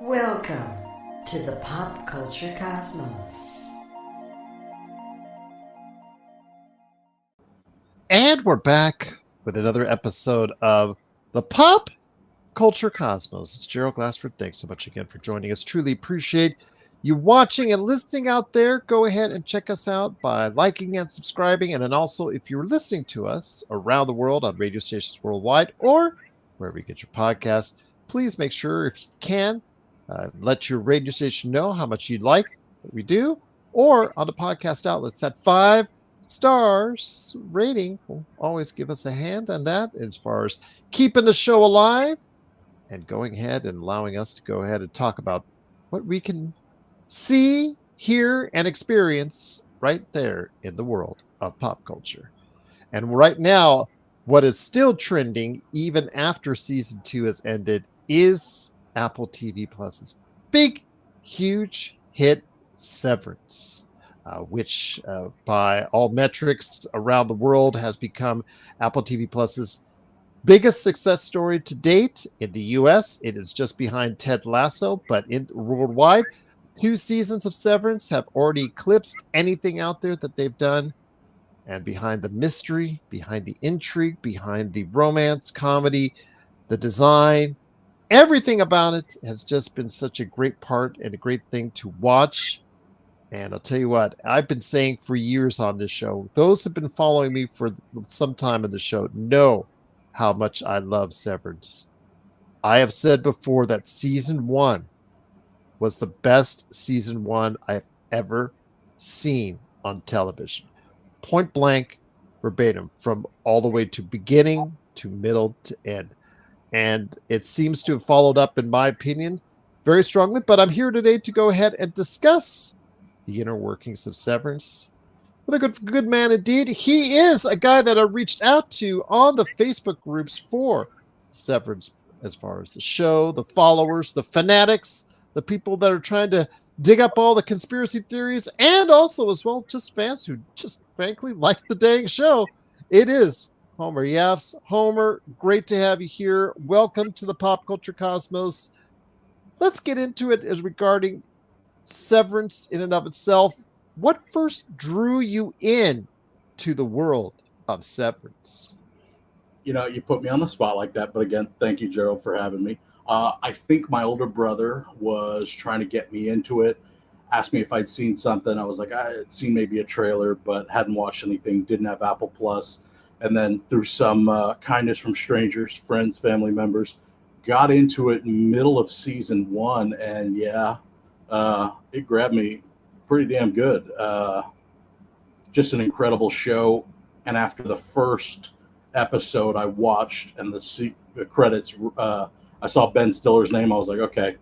Welcome to the Pop Culture Cosmos. And we're back with another episode of the Pop Culture Cosmos. It's Gerald Glassford. Thanks so much again for joining us. Truly appreciate you watching and listening out there. Go ahead and check us out by liking and subscribing. And then also, if you're listening to us around the world on radio stations worldwide or wherever you get your podcasts, please make sure, if you can, let your radio station know how much you'd like what we do, or on the podcast outlets, that 5-stars rating will always give us a hand on that as far as keeping the show alive and going ahead and allowing us to go ahead and talk about what we can see, hear, and experience right there in the world of pop culture. And right now, what is still trending, even after season 2 has ended, is Apple TV Plus's big, huge hit Severance, which by all metrics around the world has become Apple TV Plus's biggest success story to date. In the US, it is just behind Ted Lasso, but worldwide, 2 seasons of Severance have already eclipsed anything out there that they've done. And behind the mystery, behind the intrigue, behind the romance, comedy, the design, everything about it has just been such a great part and a great thing to watch. And I'll tell you what, I've been saying for years on this show, those who've been following me for some time in the show know how much I love Severance. I have said before that season 1 was the best season 1 I've ever seen on television. Point blank, verbatim, from all the way to beginning to middle to end. And it seems to have followed up, in my opinion, very strongly. But I'm here today to go ahead and discuss the inner workings of Severance with a good man indeed. He is a guy that I reached out to on the Facebook groups for Severance, as far as the show, the followers, the fanatics, the people that are trying to dig up all the conspiracy theories, and also as well just fans who just frankly like the dang show. It is Homer Yafts. Homer, great to have you here. Welcome to the Pop Culture Cosmos. Let's get into it as regarding Severance in and of itself. What first drew you in to the world of Severance? You know, you put me on the spot like that, but again, thank you, Gerald, for having me. I think my older brother was trying to get me into it, asked me if I'd seen something. I was like, I had seen maybe a trailer, but hadn't watched anything, didn't have Apple Plus. And then through some kindness from strangers, friends, family members, got into it middle of season 1. And it grabbed me pretty damn good. Just an incredible show. And after the first episode I watched and the credits, I saw Ben Stiller's name. I was like, okay,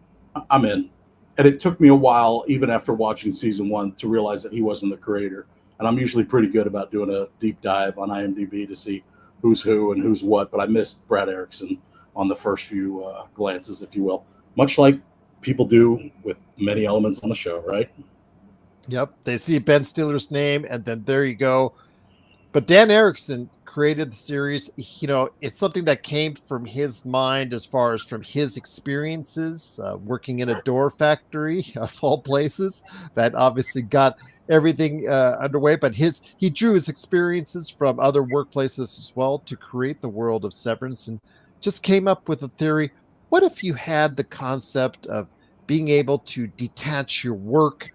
I'm in. And it took me a while, even after watching season 1, to realize that he wasn't the creator. And I'm usually pretty good about doing a deep dive on IMDb to see who's who and who's what. But I missed Brad Erickson on the first few glances, if you will, much like people do with many elements on the show, right? Yep, they see Ben Stiller's name, and then there you go. But Dan Erickson created the series. You know, it's something that came from his mind as far as from his experiences working in a door factory of all places. That obviously got everything underway, but he drew his experiences from other workplaces as well to create the world of Severance, and just came up with a theory. What if you had the concept of being able to detach your work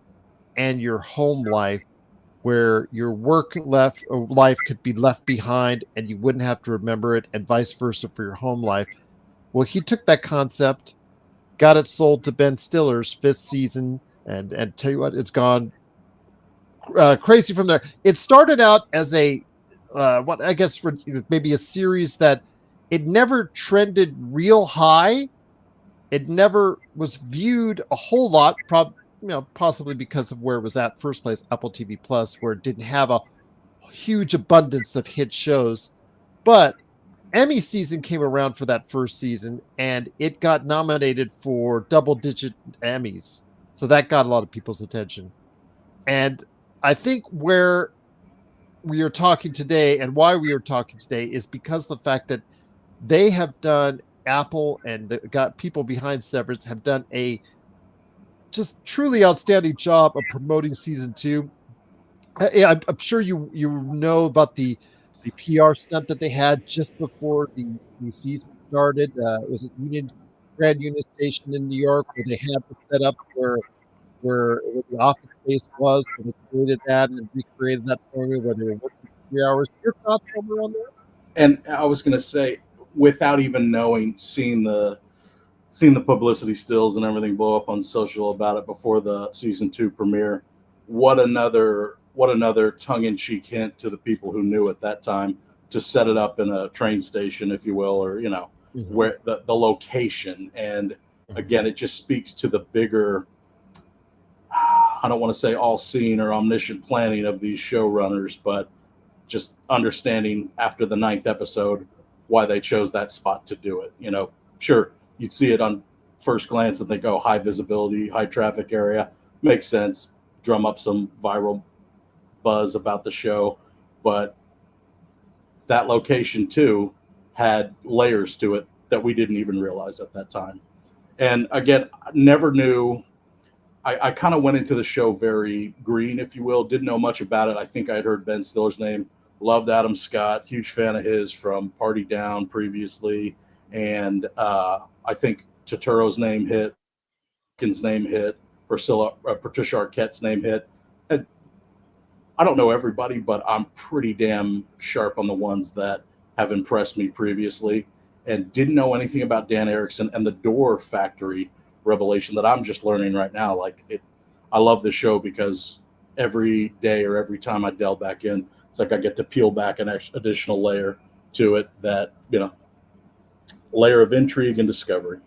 and your home life, where your work life could be left behind and you wouldn't have to remember it, and vice versa for your home life? Well, he took that concept, got it sold to Ben Stiller's 5th season, and tell you what, it's gone crazy from there. It started out as a what I guess for maybe a series that it never trended real high. It never was viewed a whole lot, possibly because of where it was at first place, Apple TV Plus, where it didn't have a huge abundance of hit shows. But Emmy season came around for that first season, and it got nominated for double-digit Emmys. So that got a lot of people's attention. And I think where we are talking today and why we are talking today is because the fact that they have done Apple and the got people behind Severance have done a just truly outstanding job of promoting season 2. I'm sure you know about the PR stunt that they had just before the season started. It was at Grand Union Station in New York, where they had it set up where the office space was, where they created that and recreated that for me, where they were working for 3 hours. Your thoughts over on that? And I was going to say, without even knowing, seeing the publicity stills and everything blow up on social about it before the season 2 premiere, what another tongue-in-cheek hint to the people who knew at that time to set it up in a train station, if you will, or where the location. And again, it just speaks to the bigger, I don't want to say all-seeing or omniscient planning of these showrunners, but just understanding after the 9th episode why they chose that spot to do it. Sure, you'd see it on first glance and think, oh, high visibility, high traffic area, makes sense, drum up some viral buzz about the show. But that location too had layers to it that we didn't even realize at that time. And again, never knew. I kind of went into the show very green, if you will, didn't know much about it. I think I had heard Ben Stiller's name, loved Adam Scott, huge fan of his from Party Down previously. And I think Turturro's name hit, Ken's name hit, Patricia Arquette's name hit. And I don't know everybody, but I'm pretty damn sharp on the ones that have impressed me previously, and didn't know anything about Dan Erickson and the Door Factory revelation that I'm just learning right now. I love this show because every day or every time I delve back in, it's like I get to peel back an additional layer to it, that layer of intrigue and discovery.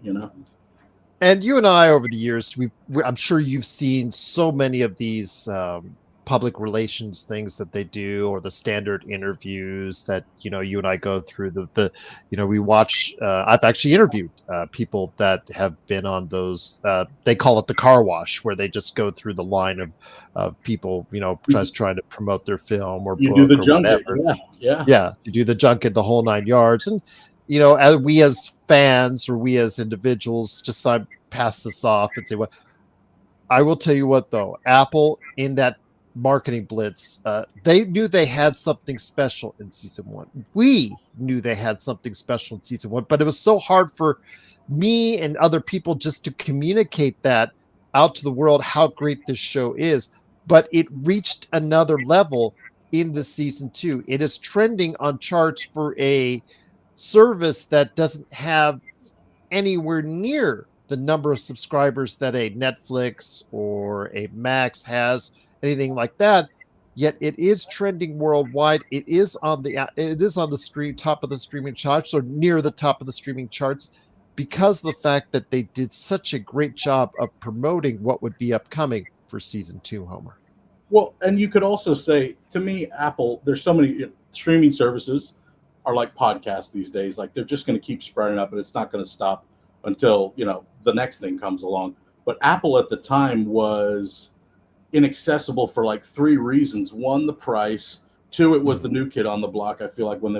And you and I, over the years, I'm sure you've seen so many of these public relations things that they do, or the standard interviews that you and I go through. We watch. I've actually interviewed people that have been on those. They call it the car wash, where they just go through the line of people, just trying to promote their film or you book do the or junket, whatever. Yeah. You do the junket, the whole 9 yards, and as we as fans or we as individuals just pass this off and say, "What?" I will tell you what, though, Apple in that marketing blitz, they knew they had something special in season 1. We knew they had something special in season 1, but it was so hard for me and other people just to communicate that out to the world, how great this show is. But it reached another level in the season 2. It is trending on charts for a service that doesn't have anywhere near the number of subscribers that a Netflix or a Max has, anything like that. Yet it is trending worldwide. It is on the top of the streaming charts, or near the top of the streaming charts, because of the fact that they did such a great job of promoting what would be upcoming for season 2, Homer. Well, and you could also say, to me, Apple, there's so many streaming services are like podcasts these days. Like, they're just going to keep spreading up, and it's not going to stop until the next thing comes along. But Apple at the time was inaccessible for like 3 reasons. 1, the price. 2, it was the new kid on the block, I feel like, when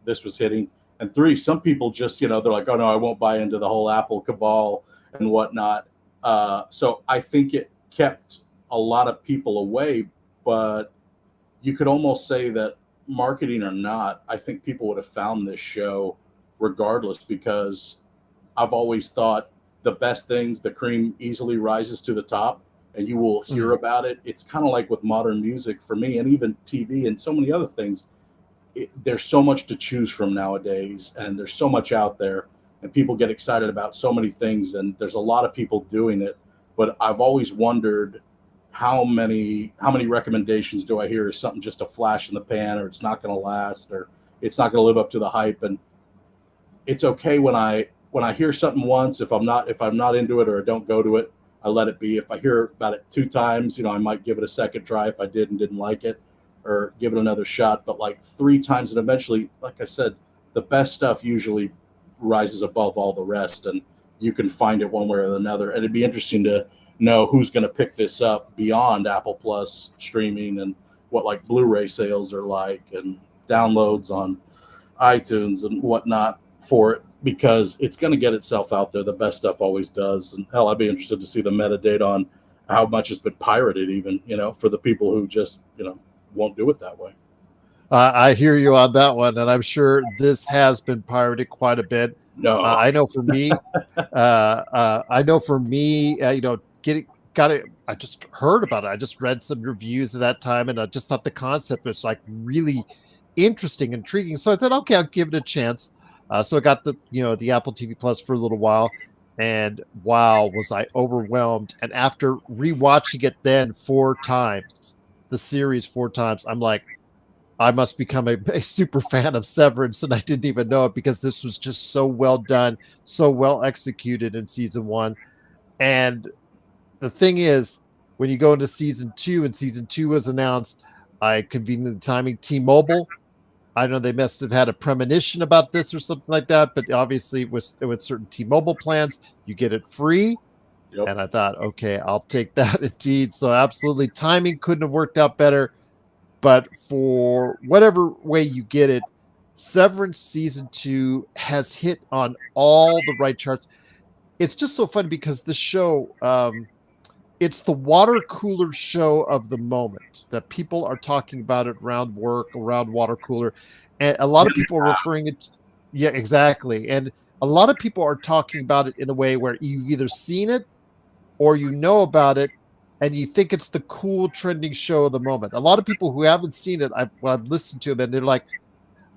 this was hitting. And 3, some people just they're like, oh no, I won't buy into the whole Apple cabal and whatnot. So I think it kept a lot of people away. But you could almost say that, marketing or not, I think people would have found this show regardless, because I've always thought the best things, the cream easily rises to the top, and you will hear about it. It's kind of like with modern music for me, and even TV and so many other things. There's so much to choose from nowadays, and there's so much out there, and people get excited about so many things, and there's a lot of people doing it. But I've always wondered, how many recommendations do I hear is something just a flash in the pan, or it's not going to last, or it's not going to live up to the hype. And it's okay when I hear something once, if I'm not into it, or I don't go to it, I let it be. If I hear about it 2 times, I might give it a second try if I didn't like it, or give it another shot. But like 3 times, and eventually, like I said, the best stuff usually rises above all the rest, and you can find it one way or another. And it'd be interesting to know who's going to pick this up beyond Apple Plus streaming, and what like Blu-ray sales are like, and downloads on iTunes and whatnot for it. because it's going to get itself out there. The best stuff always does. And hell, I'd be interested to see the metadata on how much has been pirated, even, for the people who just, won't do it that way. I hear you on that one, and I'm sure this has been pirated quite a bit. No, I know for me, I just heard about it. I just read some reviews at that time, and I just thought the concept was like really interesting, intriguing. So I said, okay, I'll give it a chance. So I got the Apple TV Plus for a little while, and wow, was I overwhelmed. And after rewatching it then 4 times, the series 4 times, I'm like, I must become a super fan of Severance, and I didn't even know it because this was just so well done, so well executed in season 1. And the thing is, when you go into season 2, and season 2 was announced, I conveniently timing T-Mobile. I know they must have had a premonition about this or something like that, but obviously with certain T-Mobile plans, you get it free. Yep. And I thought, okay, I'll take that indeed. So absolutely, timing couldn't have worked out better. But for whatever way you get it, Severance season 2 has hit on all the right charts. It's just so fun because the show, it's the water cooler show of the moment that people are talking about it around work, around water cooler. And a lot of people are referring it. Yeah, exactly. And a lot of people are talking about it in a way where you've either seen it or you know about it, and you think it's the cool trending show of the moment. A lot of people who haven't seen it, I've listened to them, and they're like,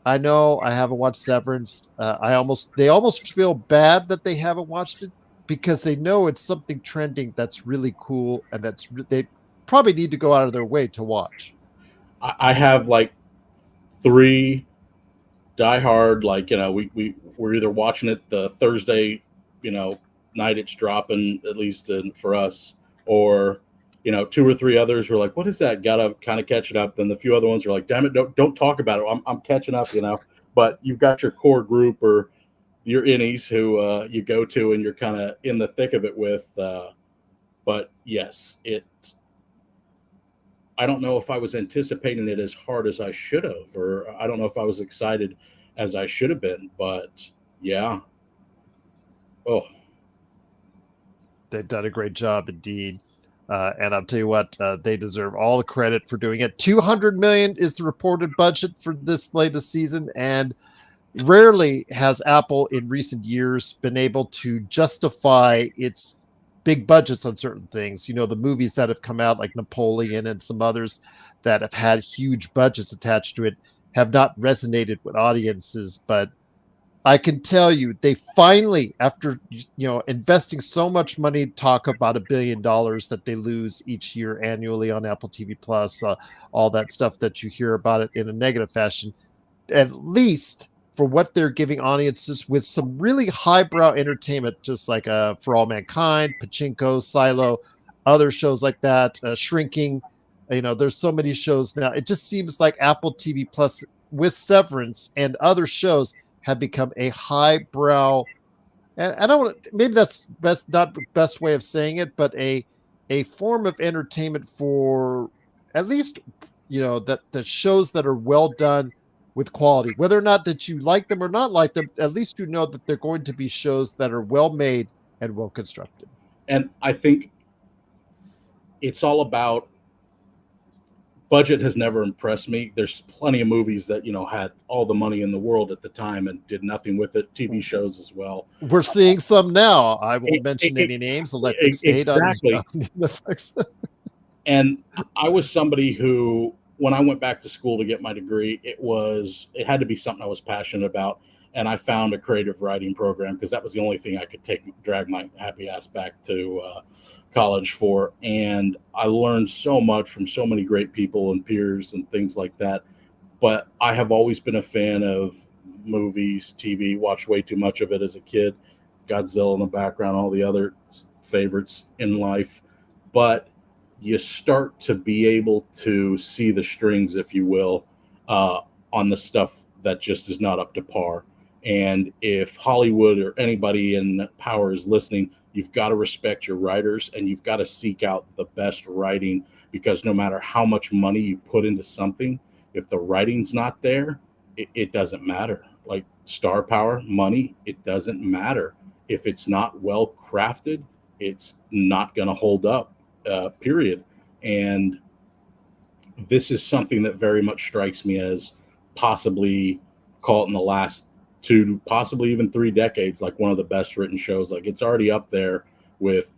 I know I haven't watched Severance. They almost feel bad that they haven't watched it because they know it's something trending that's really cool, and they probably need to go out of their way to watch. I have like 3 diehard, like, we're either watching it the Thursday, night it's dropping, at least for us, or 2 or 3 others were like, what is that? Gotta kind of catch it up. Then the few other ones are like, damn it, don't talk about it. I'm catching up, but you've got your core group or your innies who you go to and you're kind of in the thick of it with. But yes, I don't know if I was anticipating it as hard as I should have, or I don't know if I was excited as I should have been, but yeah. Oh, they've done a great job indeed. And I'll tell you what, they deserve all the credit for doing it. $200 million is the reported budget for this latest season, and rarely has Apple in recent years been able to justify its big budgets on certain things. The movies that have come out, like Napoleon and some others that have had huge budgets attached to it, have not resonated with audiences. But I can tell you, they finally, after investing so much money, talk about $1 billion that they lose each year annually on Apple TV Plus, all that stuff that you hear about it in a negative fashion. At least for what they're giving audiences with some really highbrow entertainment, just like For All Mankind, Pachinko, Silo, other shows like that, Shrinking. There's so many shows now. It just seems like Apple TV Plus with Severance and other shows have become a highbrow, and I don't want to, maybe that's not the best way of saying it, but a form of entertainment for at least that shows that are well done with quality, whether or not that you like them or not like them. At least you know that they're going to be shows that are well made and well constructed. And I think it's all about budget. Has never impressed me. There's plenty of movies that had all the money in the world at the time and did nothing with it. TV shows as well. We're seeing some now. I won't mention any names. Electric State exactly. On Netflix. And I was somebody who, when I went back to school to get my degree, it had to be something I was passionate about. And I found a creative writing program because that was the only thing I could drag my happy ass back to college for. And I learned so much from so many great people and peers and things like that. But I have always been a fan of movies, TV, watched way too much of it as a kid, Godzilla in the background, all the other favorites in life. But you start to be able to see the strings, if you will, on the stuff that just is not up to par. And if Hollywood or anybody in power is listening, you've got to respect your writers and you've got to seek out the best writing, because no matter how much money you put into something, if the writing's not there, it doesn't matter. like star power, money, it doesn't matter. If it's not well crafted, it's not going to hold up, period. And this is something that very much strikes me as possibly, call it in the last 2, possibly even 3 decades, like one of the best written shows. Like it's already up there with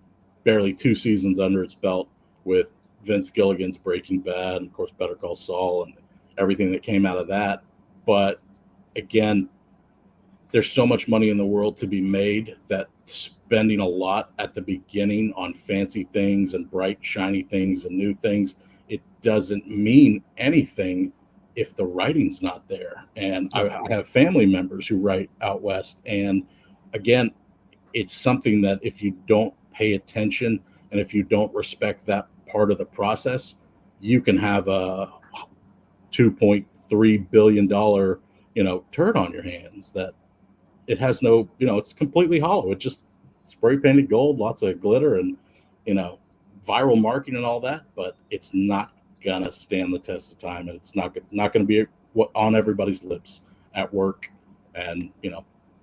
barely 2 seasons under its belt with Vince Gilligan's Breaking Bad, and of course Better Call Saul and everything that came out of that. But again, there's so much money in the world to be made that spending a lot at the beginning on fancy things and bright, shiny things and new things, it doesn't mean anything if the writing's not there. And I have family members who write out west. And again, it's something that if you don't pay attention and if you don't respect that part of the process, you can have a $2.3 billion, turd on your hands that it has no, it's completely hollow. It just spray painted gold, lots of glitter and, viral marketing and all that, but it's not gonna stand the test of time, and it's not gonna be on everybody's lips at work, and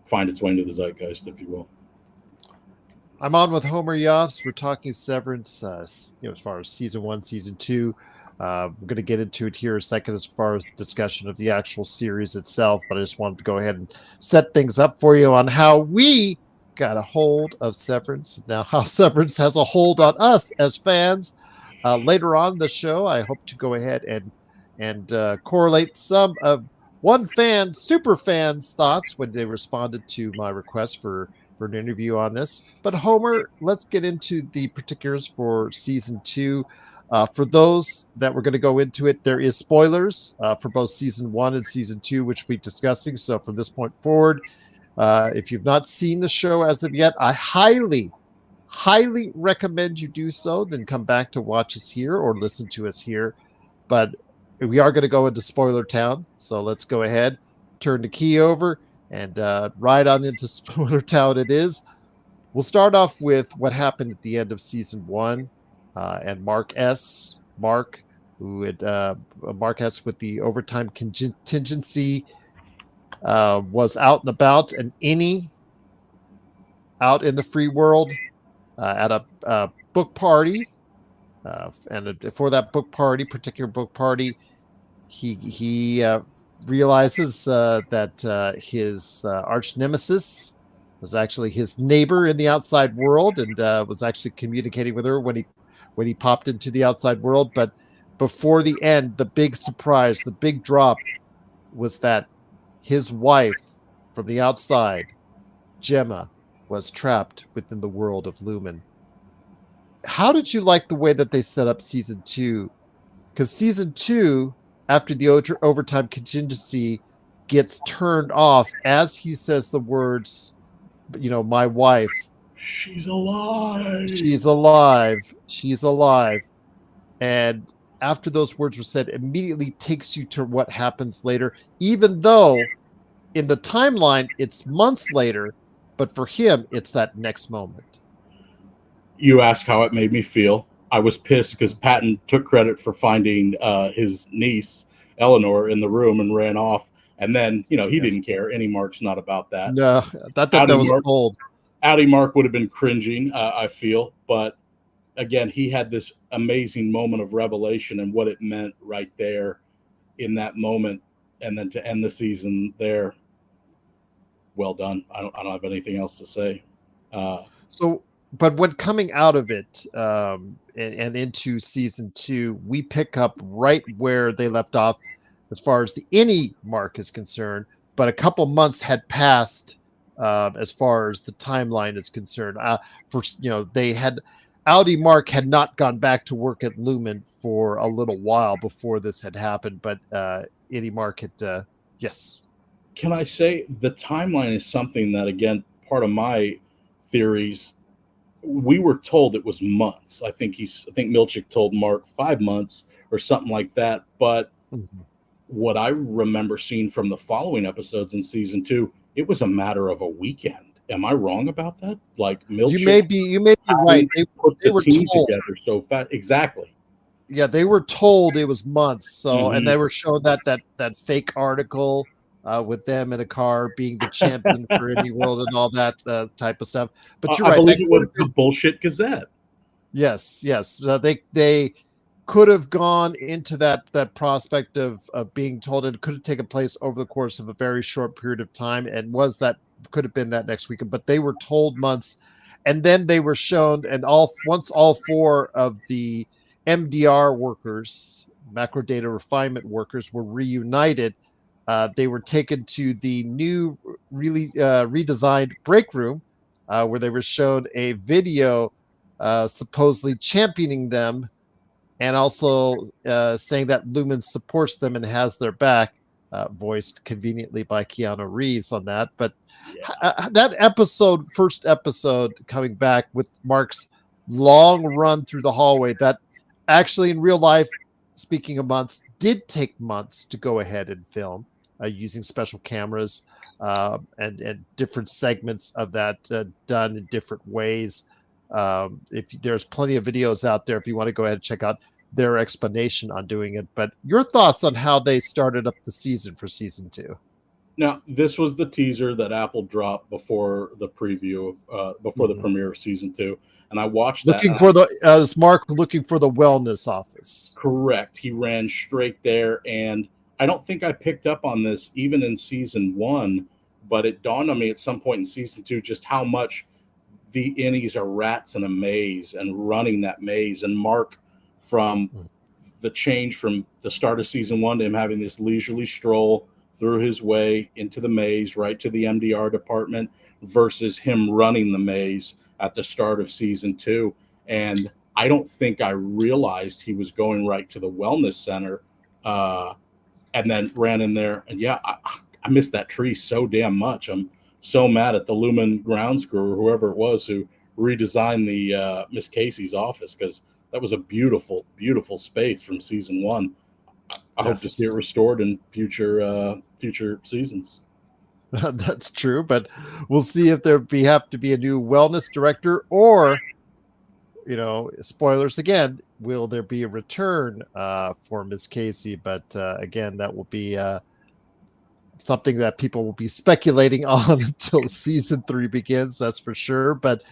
find its way into the zeitgeist, if you will. I'm on with Homer Yafts. We're talking Severance, as far as season 1, season 2. We're going to get into it here in a second as far as the discussion of the actual series itself, but I just wanted to go ahead and set things up for you on how we got a hold of Severance, now how Severance has a hold on us as fans. Later on the show, I hope to go ahead and correlate some of one super fan's thoughts when they responded to my request for an interview on this. But Homer, let's get into the particulars for season 2. For those that we're going to go into it, there is spoilers for both season 1 and season 2, which we'll be discussing. So from this point forward, if you've not seen the show as of yet, I highly recommend you do so. Then come back to watch us here or listen to us here. But we are going to go into spoiler town. So let's go ahead, turn the key over, and ride on into spoiler town it is. We'll start off with what happened at the end of season 1. And Mark S. Mark with the overtime contingency was out and about, an innie out in the free world at a book party. And for that particular book party, he realizes that his arch nemesis was actually his neighbor in the outside world, and was actually communicating with her when he popped into the outside world. But before the end, the big surprise, the big drop, was that his wife from the outside, Gemma, was trapped within the world of Lumen. How did you like the way that they set up season 2? Because season 2, after the overtime contingency gets turned off, as he says the words, my wife, she's alive. She's alive. And after those words were said, immediately takes you to what happens later, even though in the timeline it's months later, but for him it's that next moment. You ask how it made me feel. I was pissed because Patton took credit for finding his niece Eleanor in the room and ran off, and then he didn't care. Any Mark's not about that. No, that was bold. Outie Mark would have been cringing, I feel. But again, he had this amazing moment of revelation and what it meant right there in that moment. And then to end the season there, well done. I don't have anything else to say. But when coming out of it and into season 2, we pick up right where they left off as far as the innie Mark is concerned. But a couple months had passed as far as the timeline is concerned. They had Outie Mark had not gone back to work at Lumen for a little while before this had happened, but innie Mark had yes. Can I say the timeline is something that, again, part of my theories, we were told it was months. I think Milchick told Mark 5 months or something like that. But what I remember seeing from the following episodes in season 2, it was a matter of a weekend. Am I wrong about that? Like Milchick, you may be right. They were team told together so fast. Exactly. Yeah, they were told it was months. So and they were shown that fake article with them in a car being the champion for any world and all that type of stuff. But you're I right. believe That it could was have the been, Bullshit Gazette. yes. They could have gone into that prospect of being told it could have taken place over the course of a very short period of time, and could have been that next weekend. But they were told months, and then they were shown, and once all four of the MDR workers, macro data refinement workers, were reunited. They were taken to the new, really redesigned break room, where they were shown a video supposedly championing them, and also saying that Lumen supports them and has their back, voiced conveniently by Keanu Reeves on that. But Yeah. that first episode, coming back with Mark's long run through the hallway, that actually in real life, speaking of months, did take months to go ahead and film using special cameras and different segments of that done in different ways. If there's plenty of videos out there, if you want to go ahead and check out their explanation on doing it. But your thoughts on how they started up the season for season 2? Now, this was the teaser that Apple dropped before the preview, before the premiere of season 2, and I watched that. Looking for as Mark looking for the wellness office. Correct. He ran straight there, and I don't think I picked up on this even in season 1, but it dawned on me at some point in season 2 just how much the innies are rats in a maze and running that maze. And Mark, from the change from the start of season 1 to him having this leisurely stroll through his way into the maze, right to the MDR department, versus him running the maze at the start of season 2. And I don't think I realized he was going right to the wellness center, and then ran in there. And yeah, I missed that tree so damn much. I'm so mad at the Lumen grounds crew or whoever it was who redesigned the Miss Casey's office, because that was a beautiful, beautiful space from season 1. I hope to see it restored in future seasons. That's true, but we'll see if there have to be a new wellness director, or, spoilers again, will there be a return for Miss Casey? But again, that will be something that people will be speculating on until season 3 begins. That's for sure. But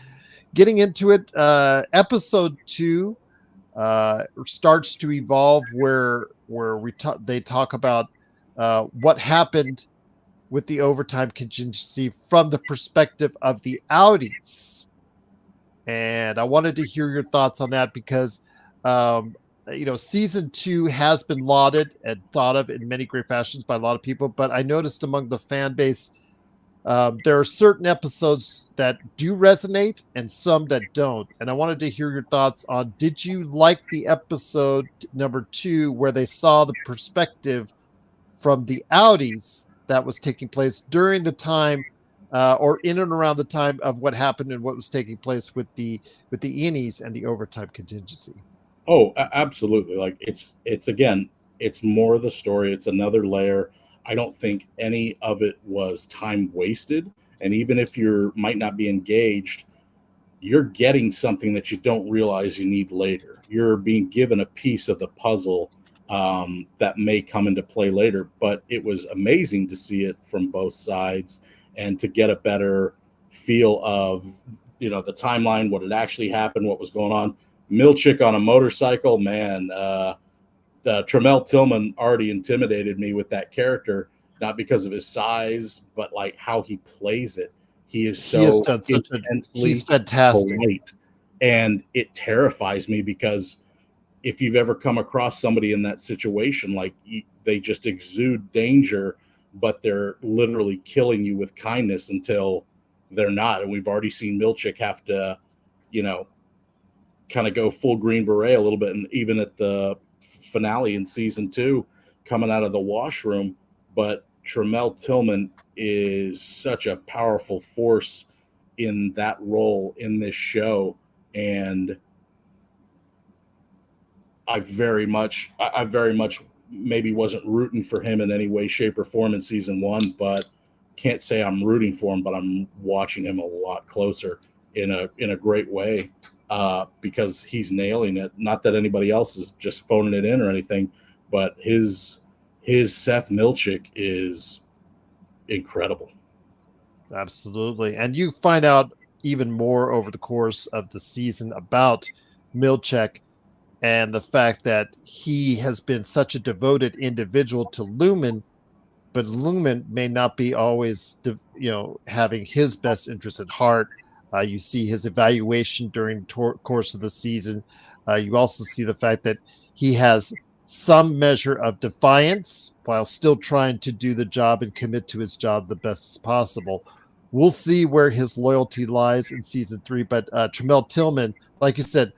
getting into it, episode 2 starts to evolve where they talk about what happened with the overtime contingency from the perspective of the Audis. And I wanted to hear your thoughts on that, because season 2 has been lauded and thought of in many great fashions by a lot of people, but I noticed among the fan base there are certain episodes that do resonate and some that don't. And I wanted to hear your thoughts on, did you like the episode number 2 where they saw the perspective from the Audis that was taking place during the time or in and around the time of what happened and what was taking place with the innies and the overtime contingency? Oh, absolutely. Like it's again, it's more of the story. It's another layer. I don't think any of it was time wasted. And even if you might not be engaged, you're getting something that you don't realize you need later. You're being given a piece of the puzzle that may come into play later. But it was amazing to see it from both sides and to get a better feel of, the timeline, what had actually happened, what was going on. Milchick on a motorcycle, man. Tremel Tillman already intimidated me with that character, not because of his size, but like how he plays it. He is so intensely he's fantastic. polite, and it terrifies me, because if you've ever come across somebody in that situation, like they just exude danger, but they're literally killing you with kindness until they're not. And we've already seen Milchick have to, kind of go full Green Beret a little bit, and even at the finale in season 2, coming out of the washroom. But Tremel Tillman is such a powerful force in that role in this show, and I very much maybe wasn't rooting for him in any way, shape, or form in season 1, but can't say I'm rooting for him, but I'm watching him a lot closer in a great way. Because he's nailing it. Not that anybody else is just phoning it in or anything, but his Seth Milchick is incredible. Absolutely. And you find out even more over the course of the season about Milchek and the fact that he has been such a devoted individual to Lumen, but Lumen may not be always, having his best interest at heart. You see his evaluation during the course of the season. You also see the fact that he has some measure of defiance while still trying to do the job and commit to his job the best as possible. We'll see where his loyalty lies in season 3. But Tremel Tillman, like you said,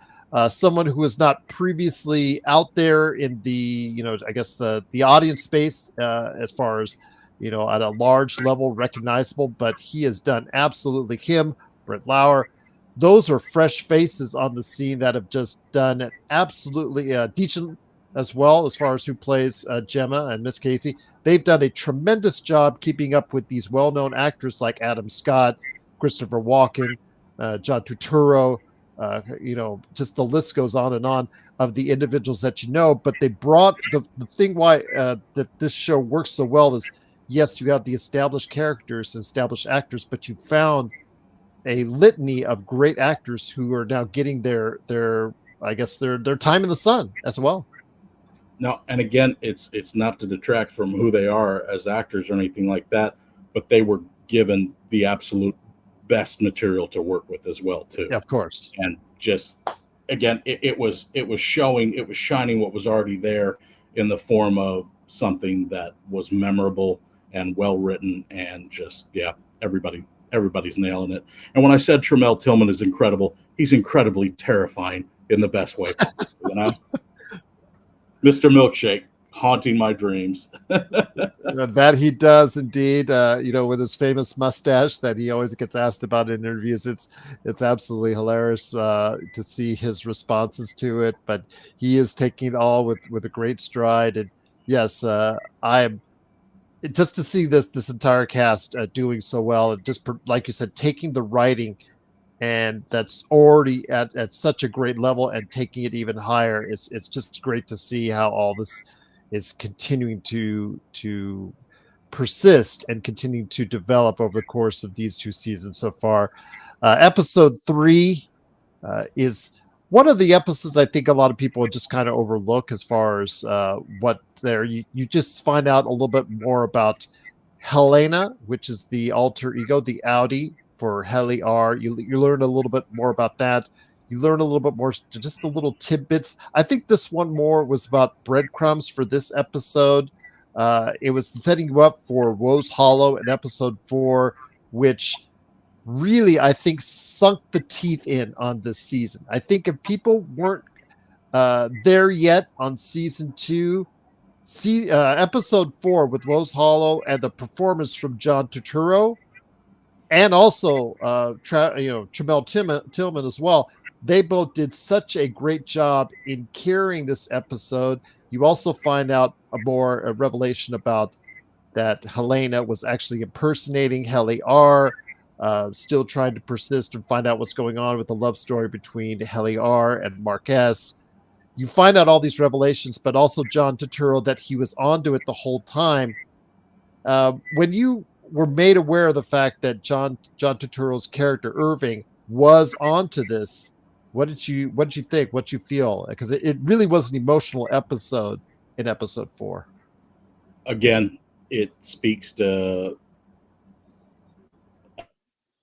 someone who was not previously out there in the, I guess the audience space, as far as, at a large level recognizable, but he has done absolutely him, Britt Lauer. Those are fresh faces on the scene that have just done it absolutely decent as well, as far as who plays Gemma and Miss Casey. They've done a tremendous job keeping up with these well-known actors like Adam Scott, Christopher Walken, John Turturro, just the list goes on of the individuals that you know. But they brought the thing why that this show works so well is, yes, you have the established characters and established actors, but you found a litany of great actors who are now getting their time in the sun as well. No, and again, it's not to detract from who they are as actors or anything like that, but they were given the absolute best material to work with as well too. Yeah, of course. And just again, it was shining what was already there in the form of something that was memorable and well written, and just everybody's nailing it. And when I said Tremel Tillman is incredible, he's incredibly terrifying in the best way possible, Mr. Milkshake, haunting my dreams. That he does indeed. With his famous mustache that he always gets asked about in interviews. It's absolutely hilarious to see his responses to it. But he is taking it all with a great stride. And yes, I'm just to see this entire cast doing so well, and just like you said, taking the writing, and that's already at such a great level, and taking it even higher. It's just great to see how all this is continuing to persist and continue to develop over the course of these 2 seasons so far. Episode 3 is one of the episodes I think a lot of people just kind of overlook as far as what there. You just find out a little bit more about Helena, which is the alter ego, the Audi for Heli R. You learn a little bit more about that. You learn a little bit more, just a little tidbits. I think this one more was about breadcrumbs for this episode. It was setting you up for Rose Hollow in episode 4, which really, I think, sunk the teeth in on this season. I think if people weren't there yet on season 2, episode 4 with Rose Hollow and the performance from John Turturro, and also Tremel Tillman as well. They both did such a great job in carrying this episode. You also find out a revelation about that Helena was actually impersonating Heli R, still trying to persist and find out what's going on with the love story between Heli R and Marquez. You find out all these revelations, but also John Turturro, that he was onto it the whole time. When you were made aware of the fact that John Turturro's character Irving was onto this, what did you think? What you feel? Because it really was an emotional episode in episode 4. Again, it speaks to.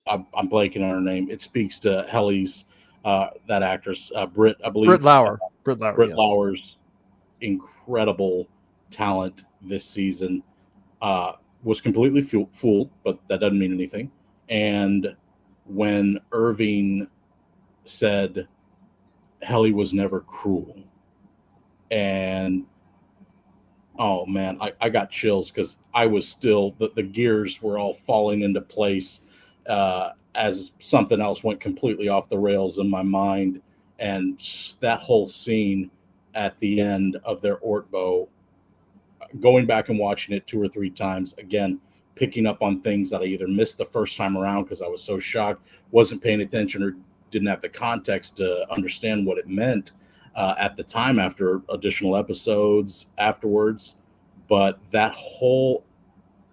I'm blanking on her name. It speaks to Heli's that actress, Britt, I believe. Britt Lauer. Britt yes. Lauer's incredible talent this season. Was completely fooled, but that doesn't mean anything. And when Irving said Heli was never cruel, and oh man, I got chills, because I was still, the gears were all falling into place as something else went completely off the rails in my mind. And that whole scene at the end of their Ortbo, going back and watching it 2 or 3 times, again, picking up on things that I either missed the first time around because I was so shocked, wasn't paying attention, or didn't have the context to understand what it meant at the time after additional episodes afterwards. But that whole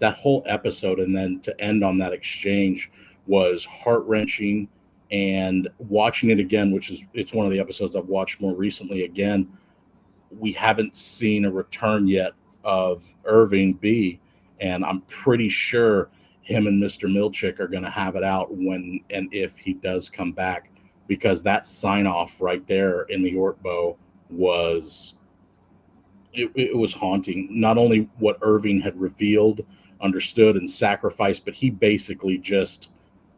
that whole episode, and then to end on that exchange was heart-wrenching. And watching it again, it's one of the episodes I've watched more recently again, we haven't seen a return yet of Irving B, and I'm pretty sure him and Mr. Milchick are going to have it out when and if he does come back, because that sign off right there in the Ortbo was it was haunting. Not only what Irving had revealed, understood, and sacrificed, but he basically just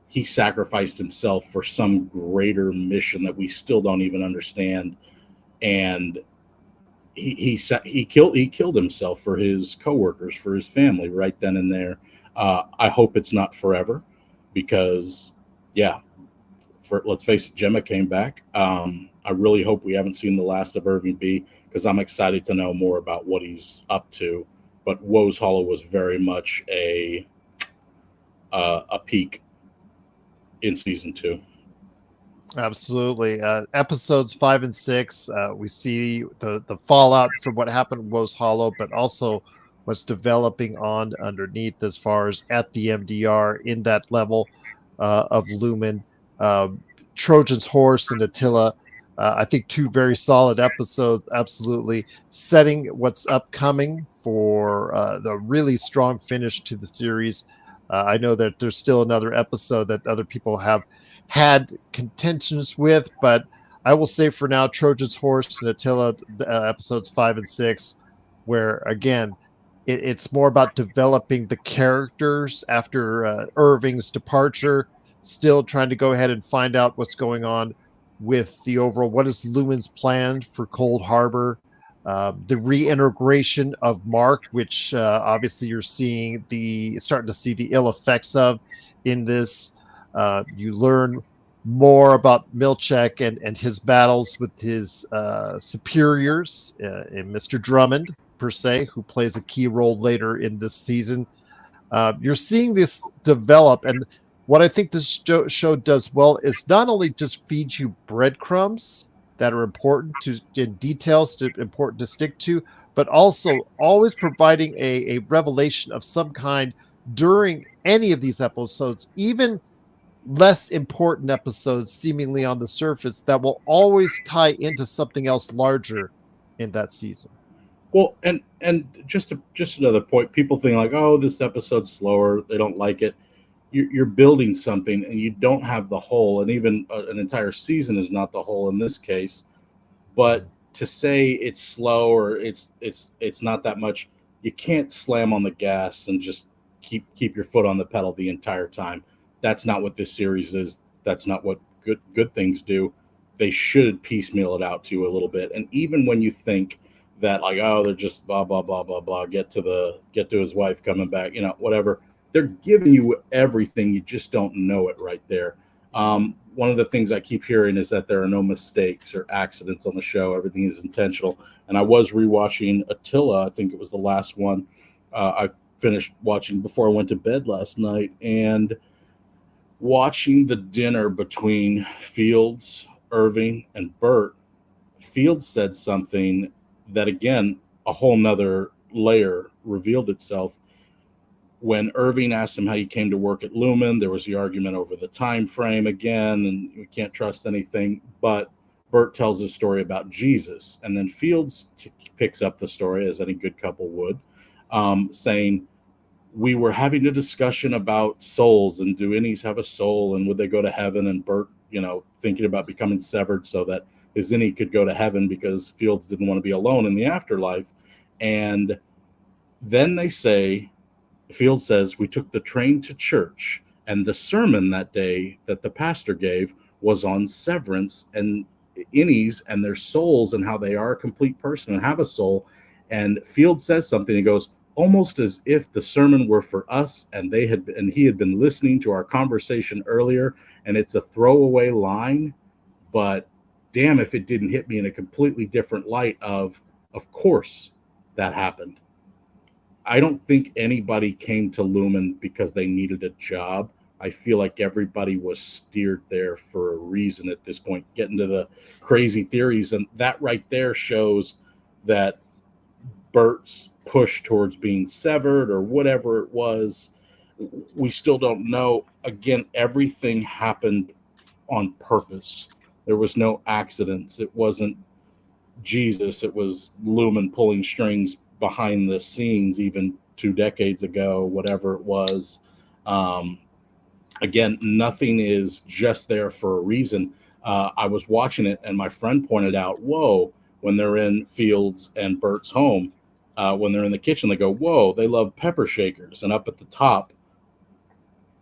he sacrificed himself for some greater mission that we still don't even understand. And he killed himself for his coworkers, for his family, right then and there. I hope it's not forever, because yeah, let's face it, Gemma came back. I really hope we haven't seen the last of Irving B, because I'm excited to know more about what he's up to. But Woe's Hollow was very much a peak in season 2. Absolutely. Episodes 5 and 6, we see the fallout from what happened in Woe's Hollow, but also what's developing on underneath as far as at the MDR in that level of Lumen. Trojan's Horse and Attila. I think 2 very solid episodes, absolutely setting what's upcoming for the really strong finish to the series. I know that there's still another episode that other people have had contentions with, but I will say for now, Trojan's Horse and Attila, episodes 5 and 6, where again, it's more about developing the characters after Irving's departure, still trying to go ahead and find out what's going on with the overall, what is Lumen's plan for Cold Harbor, the reintegration of Mark, which obviously you're starting to see the ill effects of in this. You learn more about Milchick and his battles with his superiors, and Mr. Drummond, per se, who plays a key role later in this season. You're seeing this develop, and what I think this show does well is not only just feed you breadcrumbs that are important in details important to stick to, but also always providing a revelation of some kind during any of these episodes, even less important episodes seemingly on the surface, that will always tie into something else larger in that season. Well, and just another point, people think like, oh, this episode's slower, they don't like it. You're building something, and you don't have the whole, and even an entire season is not the whole in this case. But to say it's slow or it's not that much, you can't slam on the gas and just keep your foot on the pedal the entire time. That's not what this series is. That's not what good things do. They should piecemeal it out to you a little bit. And even when you think that like, oh, they're just blah blah blah blah blah, get to his wife coming back, whatever. They're giving you everything. You just don't know it right there. One of the things I keep hearing is that there are no mistakes or accidents on the show. Everything is intentional. And I was rewatching Attila. I think it was the last one I finished watching before I went to bed last night, and watching the dinner between Fields, Irving, and Bert. Fields said something that, again, a whole nother layer revealed itself. When Irving asked him how he came to work at Lumen, there was the argument over the time frame again, and we can't trust anything. But Bert tells his story about Jesus, and then Fields picks up the story, as any good couple would, saying, we were having a discussion about souls, and do innies have a soul, and would they go to heaven? And Bert, thinking about becoming severed so that his innie could go to heaven, because Fields didn't want to be alone in the afterlife. And then Fields says, we took the train to church, and the sermon that day that the pastor gave was on severance and innies and their souls, and how they are a complete person and have a soul. And Fields says something, he goes, almost as if the sermon were for us, and he had been listening to our conversation earlier. And it's a throwaway line, but damn if it didn't hit me in a completely different light of course that happened. I don't think anybody came to Lumen because they needed a job. I feel like everybody was steered there for a reason at this point. Getting to the crazy theories, and that right there shows that Bert's push towards being severed or whatever it was. We still don't know. Again, everything happened on purpose. There was no accidents. It wasn't Jesus. It was Lumen pulling strings behind the scenes, even 2 decades ago, whatever it was. Um, Again, nothing is just there for a reason. I was watching it, and my friend pointed out, "Whoa!" When they're in Fields and Bert's home, when they're in the kitchen, they go, "Whoa!" They love pepper shakers, and up at the top,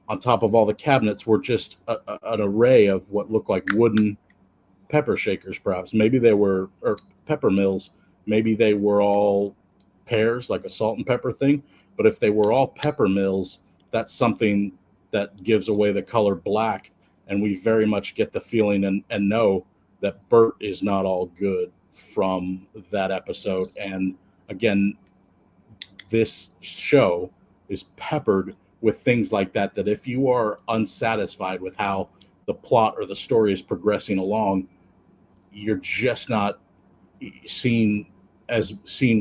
on top of all the cabinets, were just an array of what looked like wooden pepper shakers. Perhaps maybe they were, or pepper mills. Maybe they were all pears, like a salt and pepper thing. But if they were all pepper mills, that's something that gives away the color black. And we very much get the feeling and know that Bert is not all good from that episode. And again, this show is peppered with things like that, that if you are unsatisfied with how the plot or the story is progressing along, you're just not seeing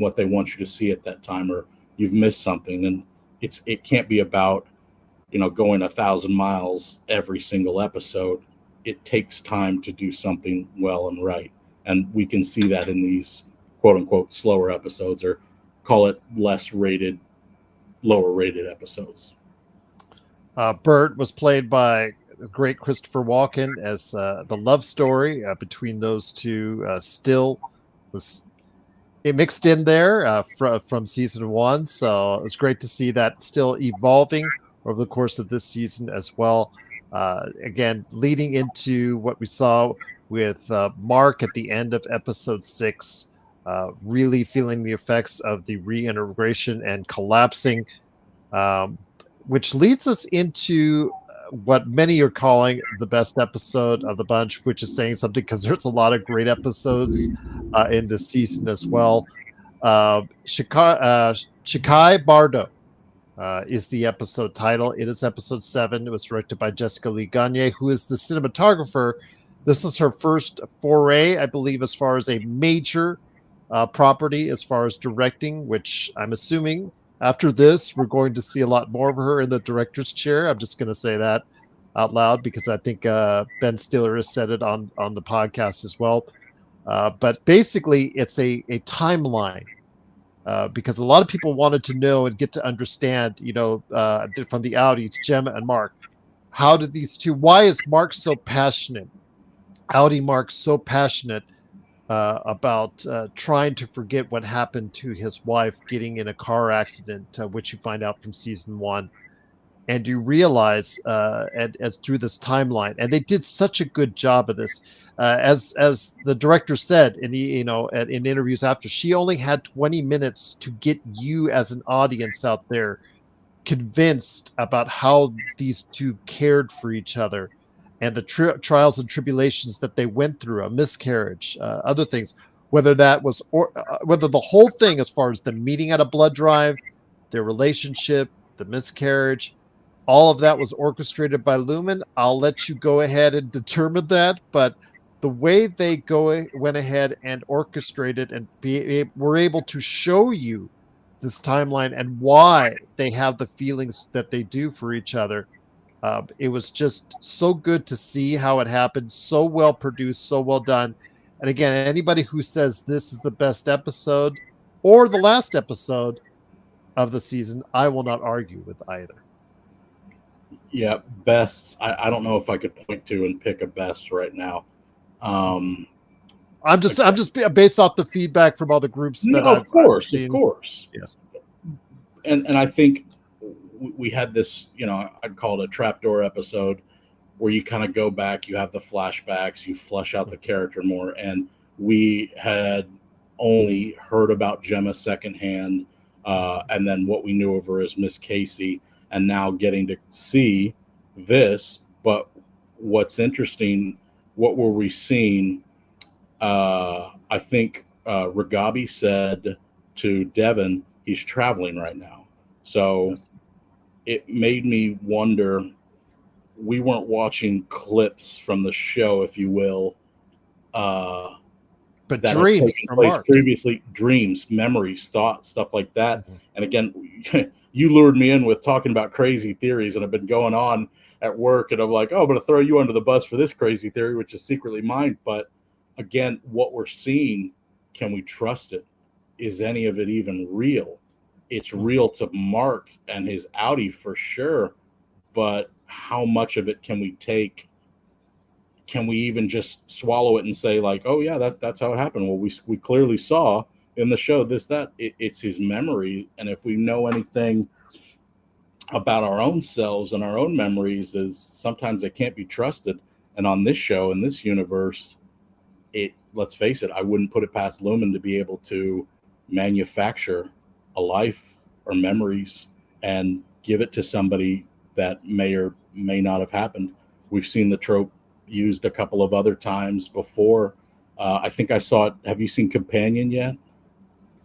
what they want you to see at that time, or you've missed something. And it can't be about, going 1,000 miles every single episode. It takes time to do something well and right. And we can see that in these quote unquote slower episodes, or call it lower rated episodes. Bert was played by the great Christopher Walken, as the love story between those two still was it mixed in there from season 1. So it was great to see that still evolving over the course of this season as well. Again, leading into what we saw with Mark at the end of episode 6, really feeling the effects of the reintegration and collapsing, which leads us into what many are calling the best episode of the bunch, which is saying something because there's a lot of great episodes in this season as well. Shikai Bardo is the episode title. It is episode 7. It was directed by Jessica Lee Gagne, who is the cinematographer. This was her first foray, I believe, as far as a major property, as far as directing, which I'm assuming after this, we're going to see a lot more of her in the director's chair. I'm just going to say that out loud because I think Ben Stiller has said it on the podcast as well. But basically, it's a timeline because a lot of people wanted to know and get to understand, from the Audis, Gemma and Mark, how did these two? Why is Mark so passionate? Audi Mark so passionate about trying to forget what happened to his wife getting in a car accident, which you find out from season 1, and you realize as through this timeline, and they did such a good job of this. As the director said in in interviews after, she only had 20 minutes to get you as an audience out there convinced about how these two cared for each other and the trials and tribulations that they went through, a miscarriage, other things, whether that was whether the whole thing, as far as the meeting at a blood drive, their relationship, the miscarriage, all of that was orchestrated by Lumen. I'll let you go ahead and determine that, but the way they went ahead and orchestrated and were able to show you this timeline and why they have the feelings that they do for each other. It was just so good to see how it happened. So well produced, so well done. And again, anybody who says this is the best episode or the last episode of the season, I will not argue with either. Yeah, bests. I don't know if I could point to and pick a best right now. I'm just based off the feedback from all the groups that I've seen. Of course. Yes. And I think we had this, I'd call it a trapdoor episode where you kind of go back, you have the flashbacks, you flesh out the character more. And we had only heard about Gemma secondhand, and then what we knew of her as Miss Casey, and now getting to see this. But what's interesting, what were we seeing? I think Ragabi said to Devin, he's traveling right now. So yes. It made me wonder, we weren't watching clips from the show, if you will. But but that have dreams taken for place Mark. previously, dreams, memories, thoughts, stuff like that. Mhm. And again, you lured me in with talking about crazy theories, and I've been going on at work, and I'm like, oh, I'm going to throw you under the bus for this crazy theory, which is secretly mine. But again, what we're seeing, can we trust it? Is any of it even real? It's real to Mark and his Audi for sure, but how much of it can we take? Can we even just swallow it and say like, oh yeah, that's how it happened? Well, we clearly saw in the show this, that it's his memory. And if we know anything about our own selves and our own memories, is sometimes they can't be trusted. And on this show, in this universe, let's face it, I wouldn't put it past Lumen to be able to manufacture a life or memories and give it to somebody that may or may not have happened. We've seen the trope used a couple of other times before. I think I saw it. Have you seen Companion yet?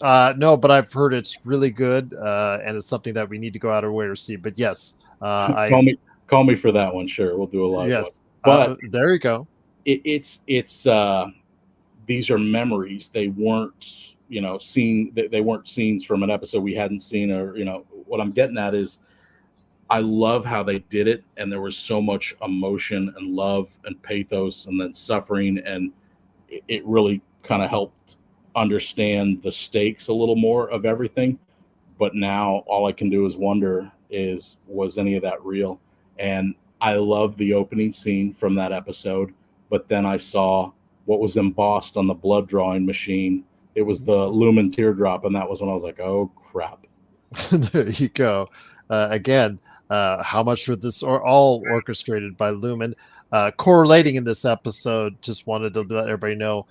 No, but I've heard it's really good, and it's something that we need to go out of our way to see. But yes, Call me for that one. Sure, we'll do a live one. yes, But there you go. it's these are memories. They weren't, seen. They weren't scenes from an episode we hadn't seen, or what I'm getting at is, I love how they did it, and there was so much emotion and love and pathos, and then suffering, and it really kind of helped understand the stakes a little more of everything. But now all I can do is wonder, was any of that real? And I love the opening scene from that episode, but then I saw what was embossed on the blood drawing machine. It was the Lumen teardrop, and that was when I was like, oh crap. There you go. Again, how much of this are all orchestrated by Lumen? Correlating in this episode, just wanted to let everybody know,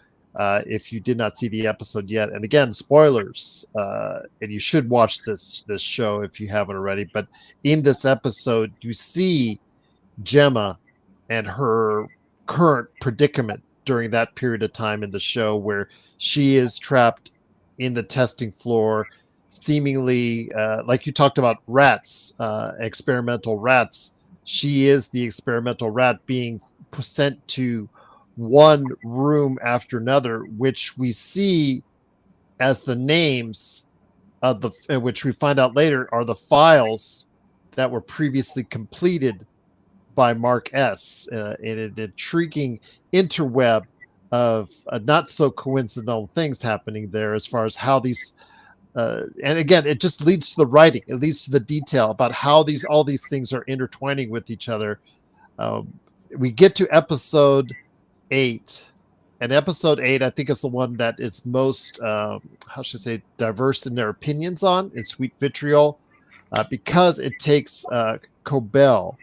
if you did not see the episode yet, and again, spoilers, and you should watch this show if you haven't already. But in this episode, you see Gemma and her current predicament during that period of time in the show, where she is trapped in the testing floor, seemingly, like you talked about rats, experimental rats. She is the experimental rat being sent to one room after another, which we see as the names of which we find out later are the files that were previously completed by Mark S. In an intriguing interweb of not so coincidental things happening there, as far as how these and again, it just leads to the writing. It leads to the detail about how all these things are intertwining with each other. We get to episode 8, and episode 8, I think, is the one that is most, how should I say, diverse in their opinions on. It's Sweet Vitriol, because it takes Cobell,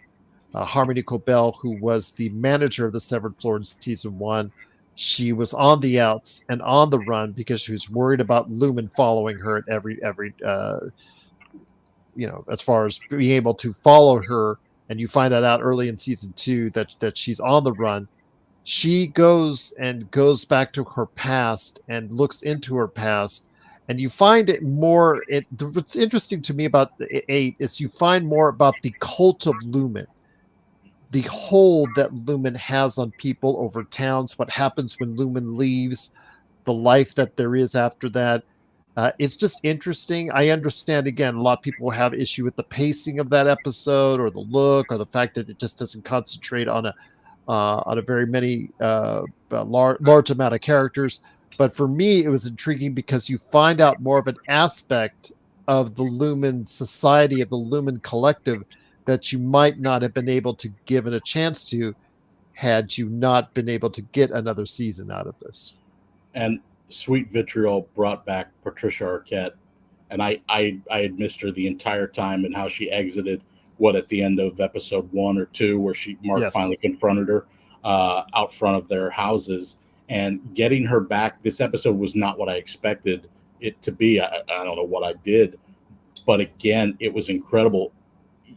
Harmony Cobell, who was the manager of the Severed Floor in season 1. She was on the outs and on the run because she was worried about Lumen following her at every as far as being able to follow her. And you find that out early in season 2 that she's on the run. She goes back to her past and looks into her past, and you find it more. What's interesting to me about the 8 is you find more about the cult of Lumen, the hold that Lumen has on people over towns, what happens when Lumen leaves, the life that there is after that. It's just interesting. I understand, again, a lot of people have issue with the pacing of that episode, or the look, or the fact that it just doesn't concentrate on a very many large amount of characters. But for me, it was intriguing because you find out more of an aspect of the Lumen society, of the Lumen collective, that you might not have been able to give it a chance to, had you not been able to get another season out of this. And Sweet Vitriol brought back Patricia Arquette, and I had missed her the entire time, and how she exited at the end of episode 1 or 2, where Mark finally confronted her out front of their houses, and getting her back. This episode was not what I expected it to be. I don't know what I did, but again, it was incredible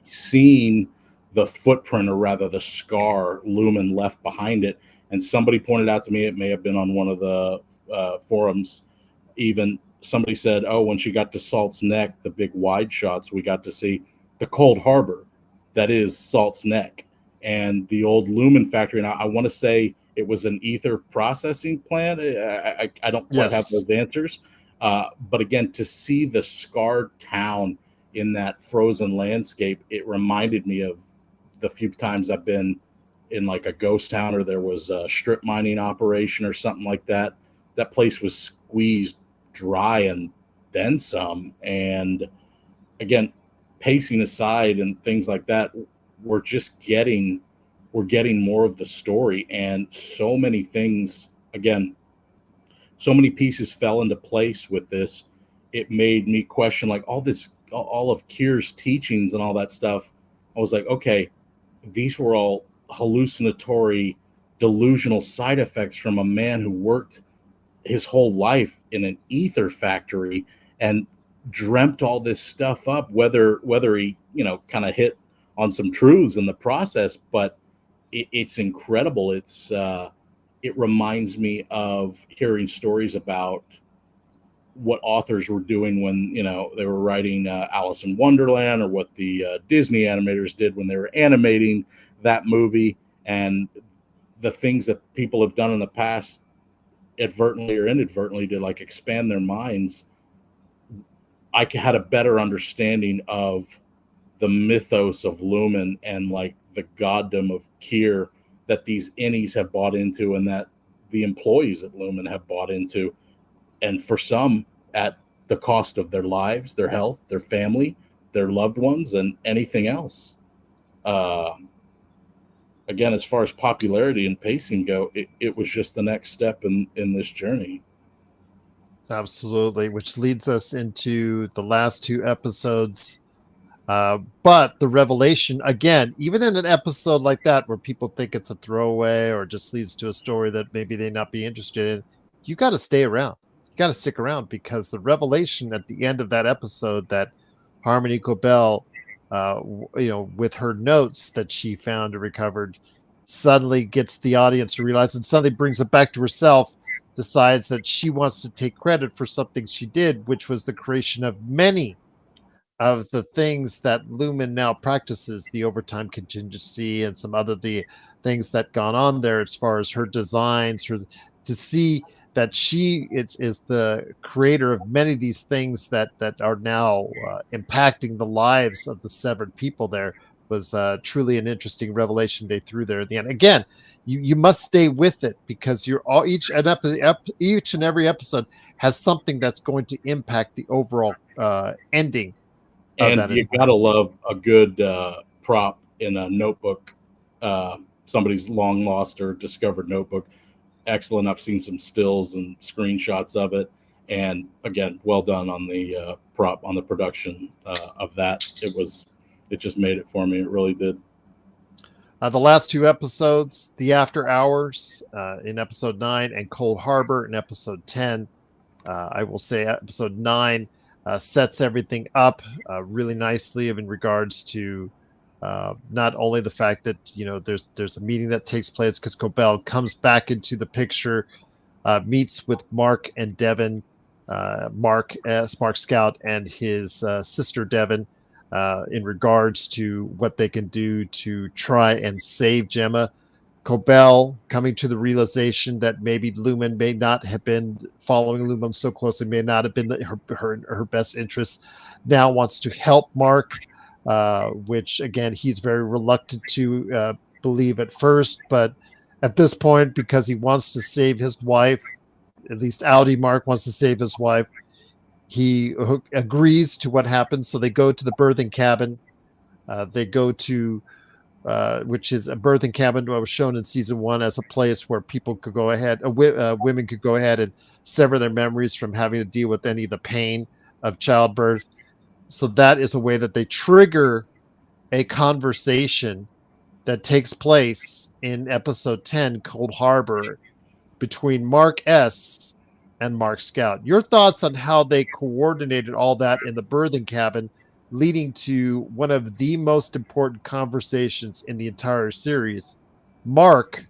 seeing the footprint, or rather the scar, Lumen left behind it. And somebody pointed out to me, it may have been on one of the forums, even somebody said, oh, when she got to Salt's Neck, the big wide shots, we got to see the cold harbor that is Salt's Neck and the old Lumen factory. And I want to say it was an ether processing plant. I don't quite have those answers. But again, to see the scarred town in that frozen landscape, it reminded me of the few times I've been in like a ghost town, or there was a strip mining operation or something like that. That place was squeezed dry and then some. And again, pacing aside and things like that, we're getting more of the story, and so many things, again, so many pieces fell into place with this. It made me question like all of Kier's teachings and all that stuff. I was like, okay, these were all hallucinatory, delusional side effects from a man who worked his whole life in an ether factory and dreamt all this stuff up, whether he, kind of hit on some truths in the process. But it's incredible. It reminds me of hearing stories about what authors were doing when they were writing Alice in Wonderland, or what the Disney animators did when they were animating that movie, and the things that people have done in the past, advertently or inadvertently, to like expand their minds. I had a better understanding of the mythos of Lumen and like the goddom of Kier that these innies have bought into, and that the employees at Lumen have bought into, and for some at the cost of their lives, their health, their family, their loved ones, and anything else. Again, as far as popularity and pacing go, it was just the next step in this journey. Absolutely, which leads us into the last two episodes. But the revelation, again, even in an episode like that where people think it's a throwaway or just leads to a story that maybe they not be interested in, you got to stay around. You got to stick around, because the revelation at the end of that episode that Harmony Cobell, with her notes that she found and recovered, suddenly gets the audience to realize, and suddenly brings it back to herself, decides that she wants to take credit for something she did, which was the creation of many of the things that Lumen now practices, the overtime contingency and some other the things that gone on there, as far as her designs, to see that she is the creator of many of these things that are now impacting the lives of the severed people there, was truly an interesting revelation they threw there at the end. Again, you must stay with it, because you're all each and every episode has something that's going to impact the overall ending. And you gotta love a good prop in a notebook, somebody's long lost or discovered notebook. Excellent. I've seen some stills and screenshots of it, and again, well done on the prop, on the production of that. It just made it for me. It really did. The last two episodes, The After Hours in episode 9, and Cold Harbor in episode 10. I will say episode 9 sets everything up really nicely in regards to not only the fact that there's a meeting that takes place, because Cobell comes back into the picture, meets with Mark and Devin, Mark Scout and his sister Devin, in regards to what they can do to try and save Gemma. Cobell coming to the realization that maybe Lumen may not have been following Lumen so closely, may not have been her best interest, now wants to help Mark, which again, he's very reluctant to believe at first, but at this point, because he wants to save his wife, at least Audi Mark wants to save his wife, he agrees to what happens. So they go to the birthing cabin. They go to which is a birthing cabin that was shown in season 1 as a place where people could go ahead, women could go ahead and sever their memories from having to deal with any of the pain of childbirth. So that is a way that they trigger a conversation that takes place in episode 10, Cold Harbor, between Mark S. and Mark Scout. Your thoughts on how they coordinated all that in the birthing cabin, leading to one of the most important conversations in the entire series. Mark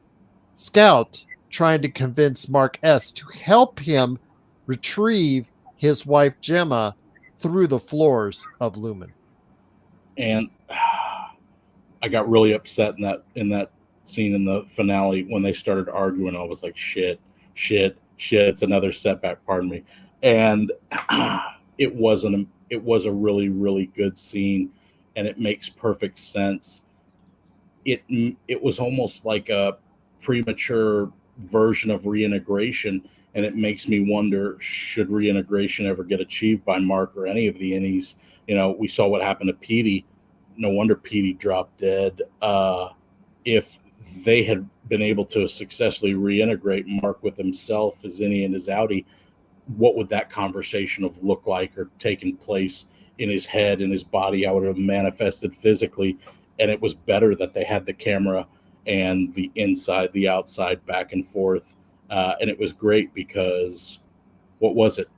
Scout trying to convince Mark S. to help him retrieve his wife Gemma through the floors of Lumen. And I got really upset in that scene in the finale when they started arguing. I was like, shit, shit, shit. It's another setback. Pardon me. And it wasn't. It was a really, really good scene, and it makes perfect sense. It was almost like a premature version of reintegration, and it makes me wonder, should reintegration ever get achieved by Mark or any of the innies? We saw what happened to Petey. No wonder Petey dropped dead. If they had been able to successfully reintegrate Mark with himself, his innie and his outie, what would that conversation have looked like or taken place in his head and his body? How would it have manifested physically? And it was better that they had the camera and the inside, the outside, back and forth. And it was great because, what was it?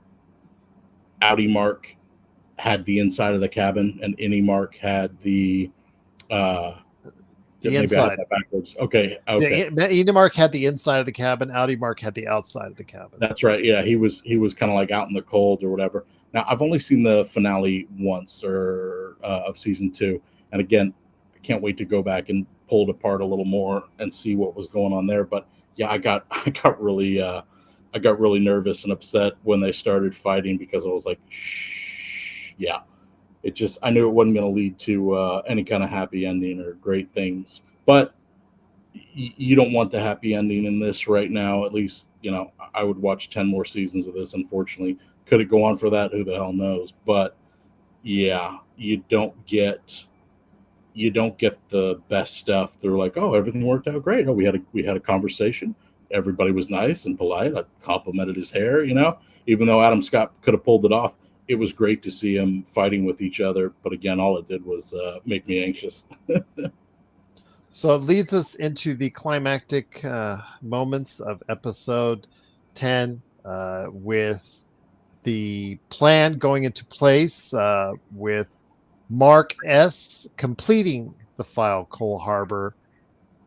Outie Mark had the inside of the cabin, and Innie Mark had the maybe inside. I had that backwards. Okay. Innie Mark had the inside of the cabin. Outie Mark had the outside of the cabin. That's right. Yeah, he was kind of like out in the cold or whatever. Now, I've only seen the finale once of season 2, and again, I can't wait to go back and pull it apart a little more and see what was going on there. But yeah, I got really nervous and upset when they started fighting, because I was like, shh, yeah. I knew it wasn't going to lead to any kind of happy ending or great things. But you don't want the happy ending in this right now. At least, I would watch 10 more seasons of this, unfortunately. Could it go on for that? Who the hell knows? But yeah, you don't get the best stuff. They're like, oh, everything worked out great. Oh, we had a conversation. Everybody was nice and polite. I complimented his hair, even though Adam Scott could have pulled it off. It was great to see him fighting with each other. But again, all it did was make me anxious. So it leads us into the climactic moments of episode 10 with the plan going into place, with Mark S. completing the file Cold Harbor.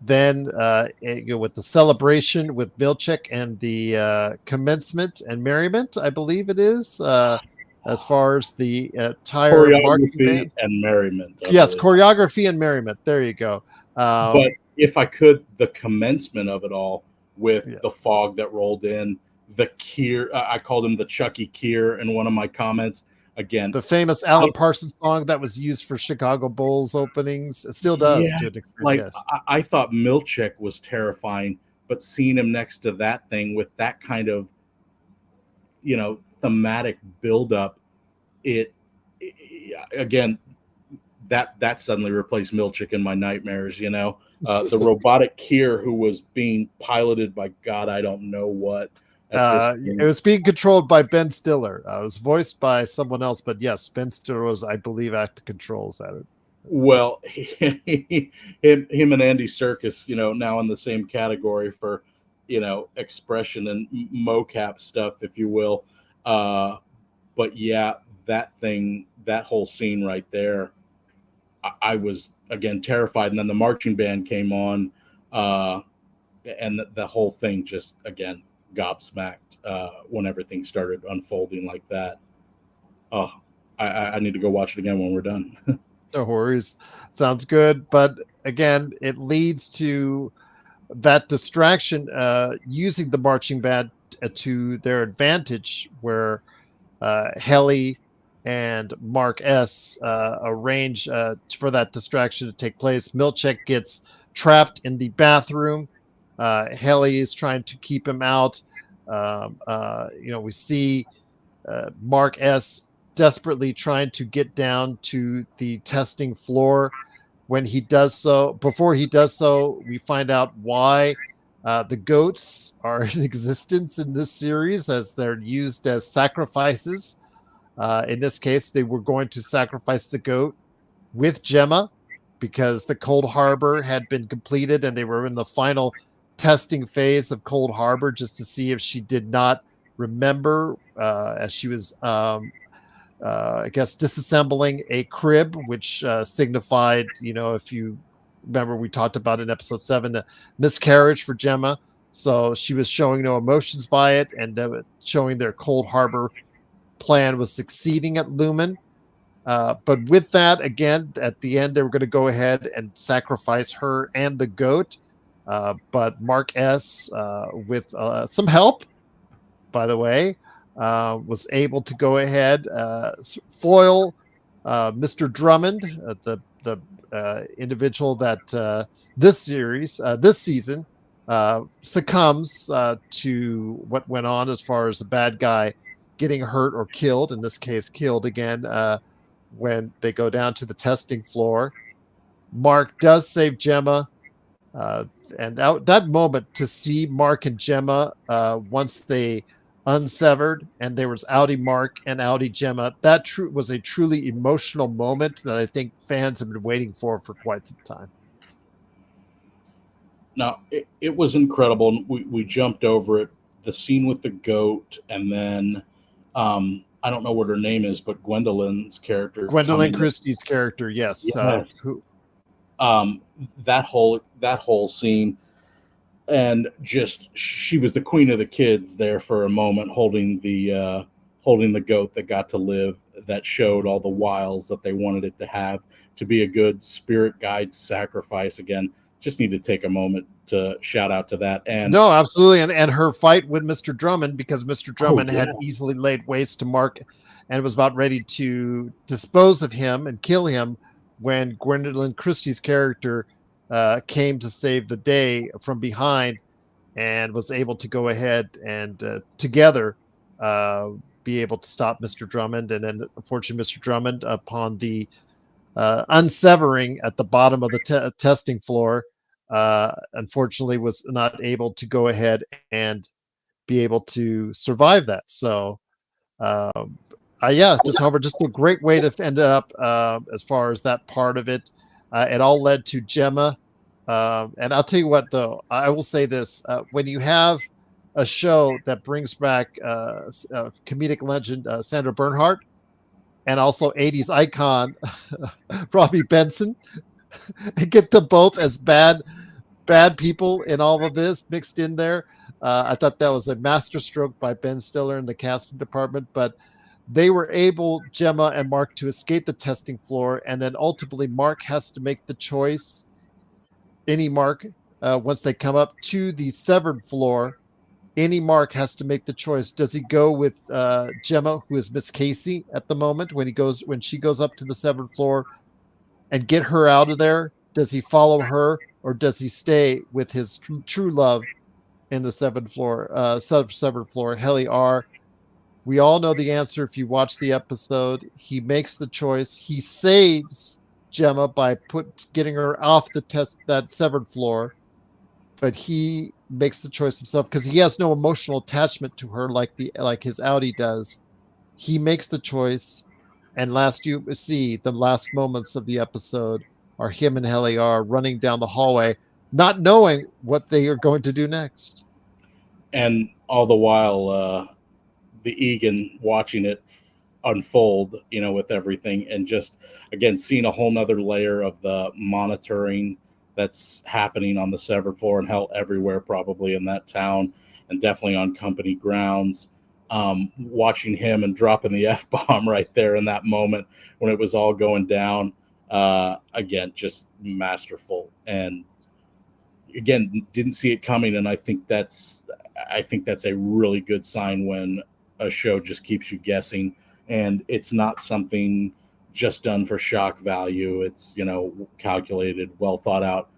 Then with the celebration with Milchek and the commencement and merriment, I believe it is, as far as the entire choreography and merriment. Yes, choreography and merriment. There you go. But if I could, the commencement of it all with the fog that rolled in, the Kier, I called him the Chucky Kier in one of my comments. Again, the famous Alan Parsons song that was used for Chicago Bulls openings. It still does to an extent. Like, yes. I thought Milchek was terrifying, but seeing him next to that thing with that kind of, thematic buildup, again, that suddenly replaced Milchek in my nightmares. The robotic Kier who was being piloted by God, I don't know what. It was being controlled by Ben Stiller. It was voiced by someone else, but yes, Ben Stiller was, I believe, at the controls at it. Well, him and Andy Serkis, now in the same category for, expression and mocap stuff, if you will. But yeah, that whole scene right there, I was again terrified. And then the marching band came on, and the whole thing just again gobsmacked when everything started unfolding like that. Oh, I need to go watch it again when we're done. No worries. Sounds good. But again, it leads to that distraction, using the marching band to their advantage, where Helly and Mark S. Arrange for that distraction to take place. Milchek gets trapped in the bathroom. Helly is trying to keep him out. We see Mark S. desperately trying to get down to the testing floor. When he does so, before he does so, we find out why the goats are in existence in this series, as they're used as sacrifices. In this case, they were going to sacrifice the goat with Gemma because the Cold Harbor had been completed and they were in the final testing phase of Cold Harbor, just to see if she did not remember, as she was I guess disassembling a crib, which signified, if you remember, we talked about in episode 7, the miscarriage for Gemma. So she was showing no emotions by it, and showing their Cold Harbor plan was succeeding at Lumen. But with that, again, at the end, they were going to go ahead and sacrifice her and the goat. But Mark S., with some help, by the way, was able to go ahead, foil Mr. Drummond, the individual that this season, succumbs to what went on as far as the bad guy getting hurt or killed, in this case, killed again, when they go down to the testing floor. Mark does save Gemma. Uh, and that moment to see Mark and Gemma, once they unsevered and there was Audi Mark and Audi Gemma, that was a truly emotional moment that I think fans have been waiting for quite some time. Now, it was incredible. We jumped over it. The scene with the goat, and then I don't know what her name is, but Gwendolyn's character. Gwendolyn Christie's character, yes. Yes. That whole scene, and just she was the queen of the kids there for a moment, holding the goat that got to live, that showed all the wiles that they wanted it to have, to be a good spirit guide sacrifice. Again, just need to take a moment to shout out to that. And no, absolutely. And her fight with Mr. Drummond, because Mr. Drummond had easily laid waste to Mark and was about ready to dispose of him and kill him, when Gwendolyn Christie's character came to save the day from behind and was able to go ahead and together be able to stop Mr. Drummond. And then, unfortunately, Mr. Drummond, upon the unsevering at the bottom of the testing floor, unfortunately was not able to go ahead and be able to survive that. So just a great way to end up as far as that part of it. It all led to Gemma. And I'll tell you what, though, I will say this. When you have a show that brings back comedic legend Sandra Bernhardt, and also 80s icon Robbie Benson, and get them both as bad people in all of this mixed in there. I thought that was a masterstroke by Ben Stiller in the casting department, but they were able, Gemma and Mark, to escape the testing floor, and then ultimately Mark has to make the choice. Once they come up to the severed floor, Mark has to make the choice. Does he go with Gemma, who is Miss Casey at the moment, when she goes up to the severed floor, and get her out of there? Does he follow her, or does he stay with his true love in the severed floor, Helly R? We all know the answer if you watch the episode. He makes the choice. He saves Gemma by getting her off that severed floor, but he makes the choice himself because he has no emotional attachment to her like his Audi does. He makes the choice, and you see the last moments of the episode are him and Helly are running down the hallway, not knowing what they are going to do next. And all the while, the Egan watching it unfold, with everything, and just, again, seeing a whole nother layer of the monitoring that's happening on the severed floor, and hell, everywhere probably in that town, and definitely on company grounds. Watching him and dropping the F-bomb right there in that moment when it was all going down. Again, just masterful. And again, didn't see it coming. And I think that's a really good sign when a show just keeps you guessing, and it's not something just done for shock value. It's, calculated, well thought out.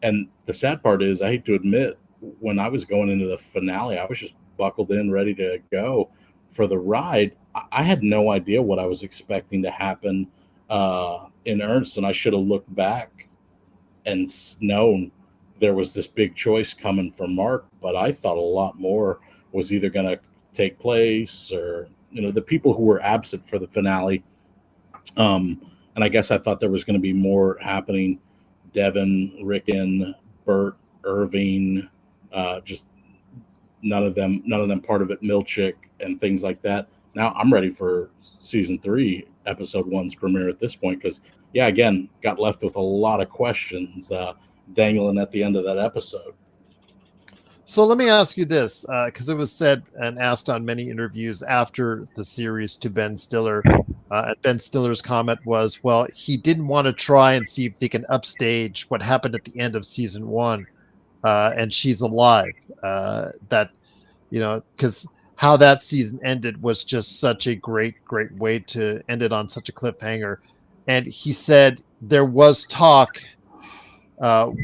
And the sad part is, I hate to admit, when I was going into the finale, I was just buckled in, ready to go for the ride. I had no idea what I was expecting to happen in earnest, and I should have looked back and known there was this big choice coming for Mark, but I thought a lot more was either going to take place, or the people who were absent for the finale, and I guess I thought there was going to be more happening. Devin, Rickon, Bert, Irving, just none of them part of it. Milchick and things like that. Now I'm ready for season 3, episode 1's premiere at this point, because again, got left with a lot of questions dangling at the end of that episode. So let me ask you this, because it was said and asked on many interviews after the series to Ben Stiller. And Ben Stiller's comment was, well, he didn't want to try and see if they can upstage what happened at the end of season 1. and she's alive. That, because how that season ended was just such a great way to end it on such a cliffhanger. And he said there was talk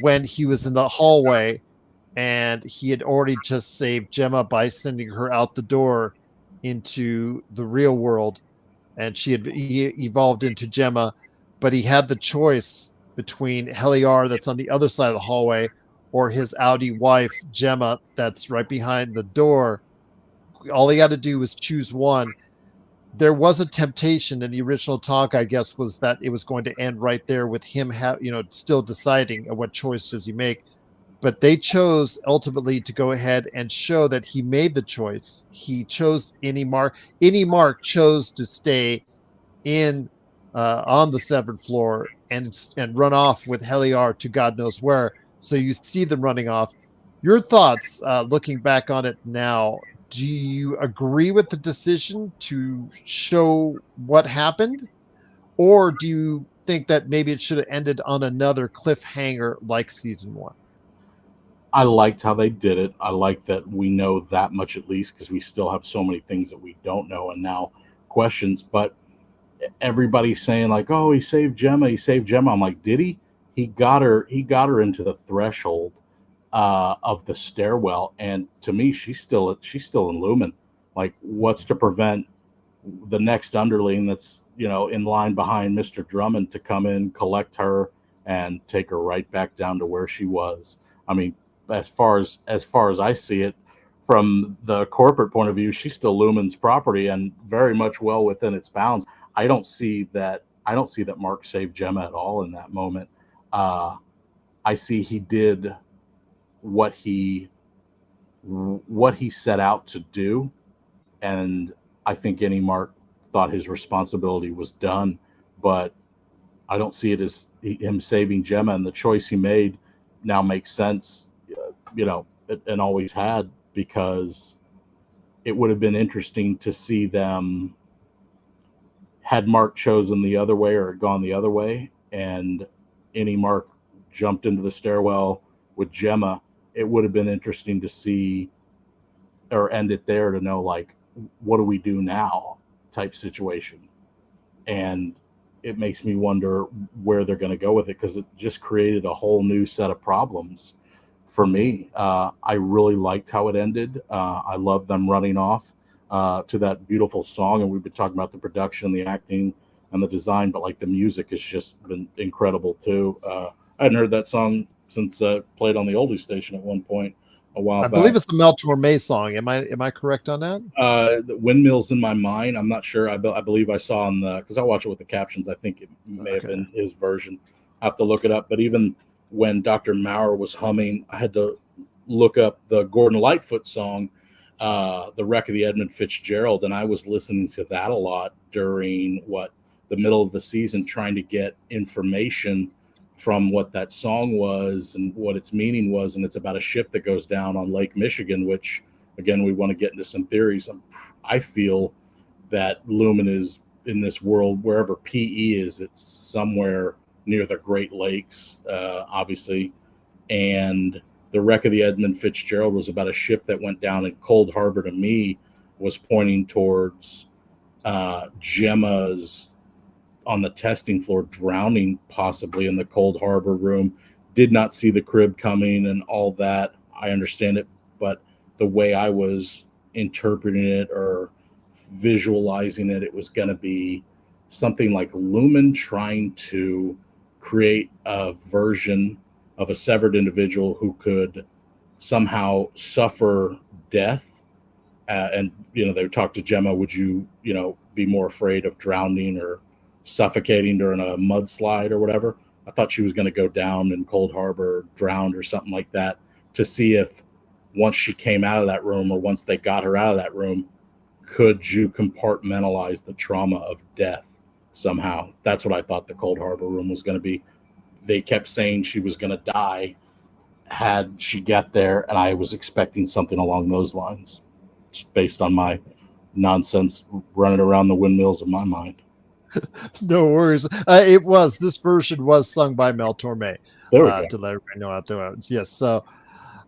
when he was in the hallway, and he had already just saved Gemma by sending her out the door into the real world, and he evolved into Gemma, but he had the choice between Heliar, that's on the other side of the hallway, or his Audi wife Gemma, that's right behind the door. All he had to do was choose one. There was a temptation in the original talk, I guess, was that it was going to end right there with him, still deciding what choice does he make. But they chose ultimately to go ahead and show that he made the choice. He chose Any Mark. Any Mark chose to stay in on the severed floor and run off with Heliar to God knows where. So you see them running off. Your thoughts, looking back on it now, do you agree with the decision to show what happened? Or do you think that maybe it should have ended on another cliffhanger like season 1? I liked how they did it. I like that we know that much at least, because we still have so many things that we don't know and now questions. But everybody's saying like, "Oh, he saved Gemma. He saved Gemma." I'm like, did he? He got her. He got her into the threshold of the stairwell, and to me, she's still in Lumen. Like, what's to prevent the next underling that's in line behind Mr. Drummond to come in, collect her, and take her right back down to where she was? I mean, as far as I see it, from the corporate point of view, she's still Lumen's property and very much well within its bounds. I don't see that Mark saved Gemma at all in that moment. I see he did what he set out to do, and I think Any Mark thought his responsibility was done, but I don't see it as him saving Gemma, and the choice he made now makes sense, and always had, because it would have been interesting to see them, had Mark chosen the other way or gone the other way, and Any Mark jumped into the stairwell with Gemma. It would have been interesting to see, or end it there, to know, like, what do we do now type situation. And it makes me wonder where they're going to go with it, because it just created a whole new set of problems for me. I really liked how it ended. I love them running off to that beautiful song, and we've been talking about the production, the acting, and the design, but like the music has just been incredible too. I hadn't heard that song since played on the oldies station at one point a while back. I believe it's the Mel Torme song. Am I correct on that? The Windmills in My Mind. I'm not sure. I believe I saw on the, because I watch it with the captions. I think it may have been his version. I have to look it up. But even when Dr. Maurer was humming, I had to look up the Gordon Lightfoot song, The Wreck of the Edmund Fitzgerald, and I was listening to that a lot during the middle of the season, trying to get information from what that song was and what its meaning was. And it's about a ship that goes down on Lake Michigan, which, again, we want to get into some theories. I feel that Lumen is in this world, wherever PE is, it's somewhere near the Great Lakes, obviously. And the Wreck of the Edmund Fitzgerald was about a ship that went down in Cold Harbor. To me, was pointing towards Gemma's on the testing floor, drowning possibly in the Cold Harbor room. Did not see the crib coming and all that. I understand it, but the way I was interpreting it or visualizing it, it was going to be something like Lumen trying to create a version of a severed individual who could somehow suffer death. And, they would talk to Gemma, would you, be more afraid of drowning or suffocating during a mudslide or whatever? I thought she was going to go down in Cold Harbor, drowned or something like that, to see if once she came out of that room, or once they got her out of that room, could you compartmentalize the trauma of death somehow? That's what I thought the Cold Harbor room was going to be. They kept saying she was going to die had she got there, and I was expecting something along those lines, just based on my nonsense running around the windmills of my mind. No worries. This version was sung by Mel Torme. To let everybody know out there. Yes. So,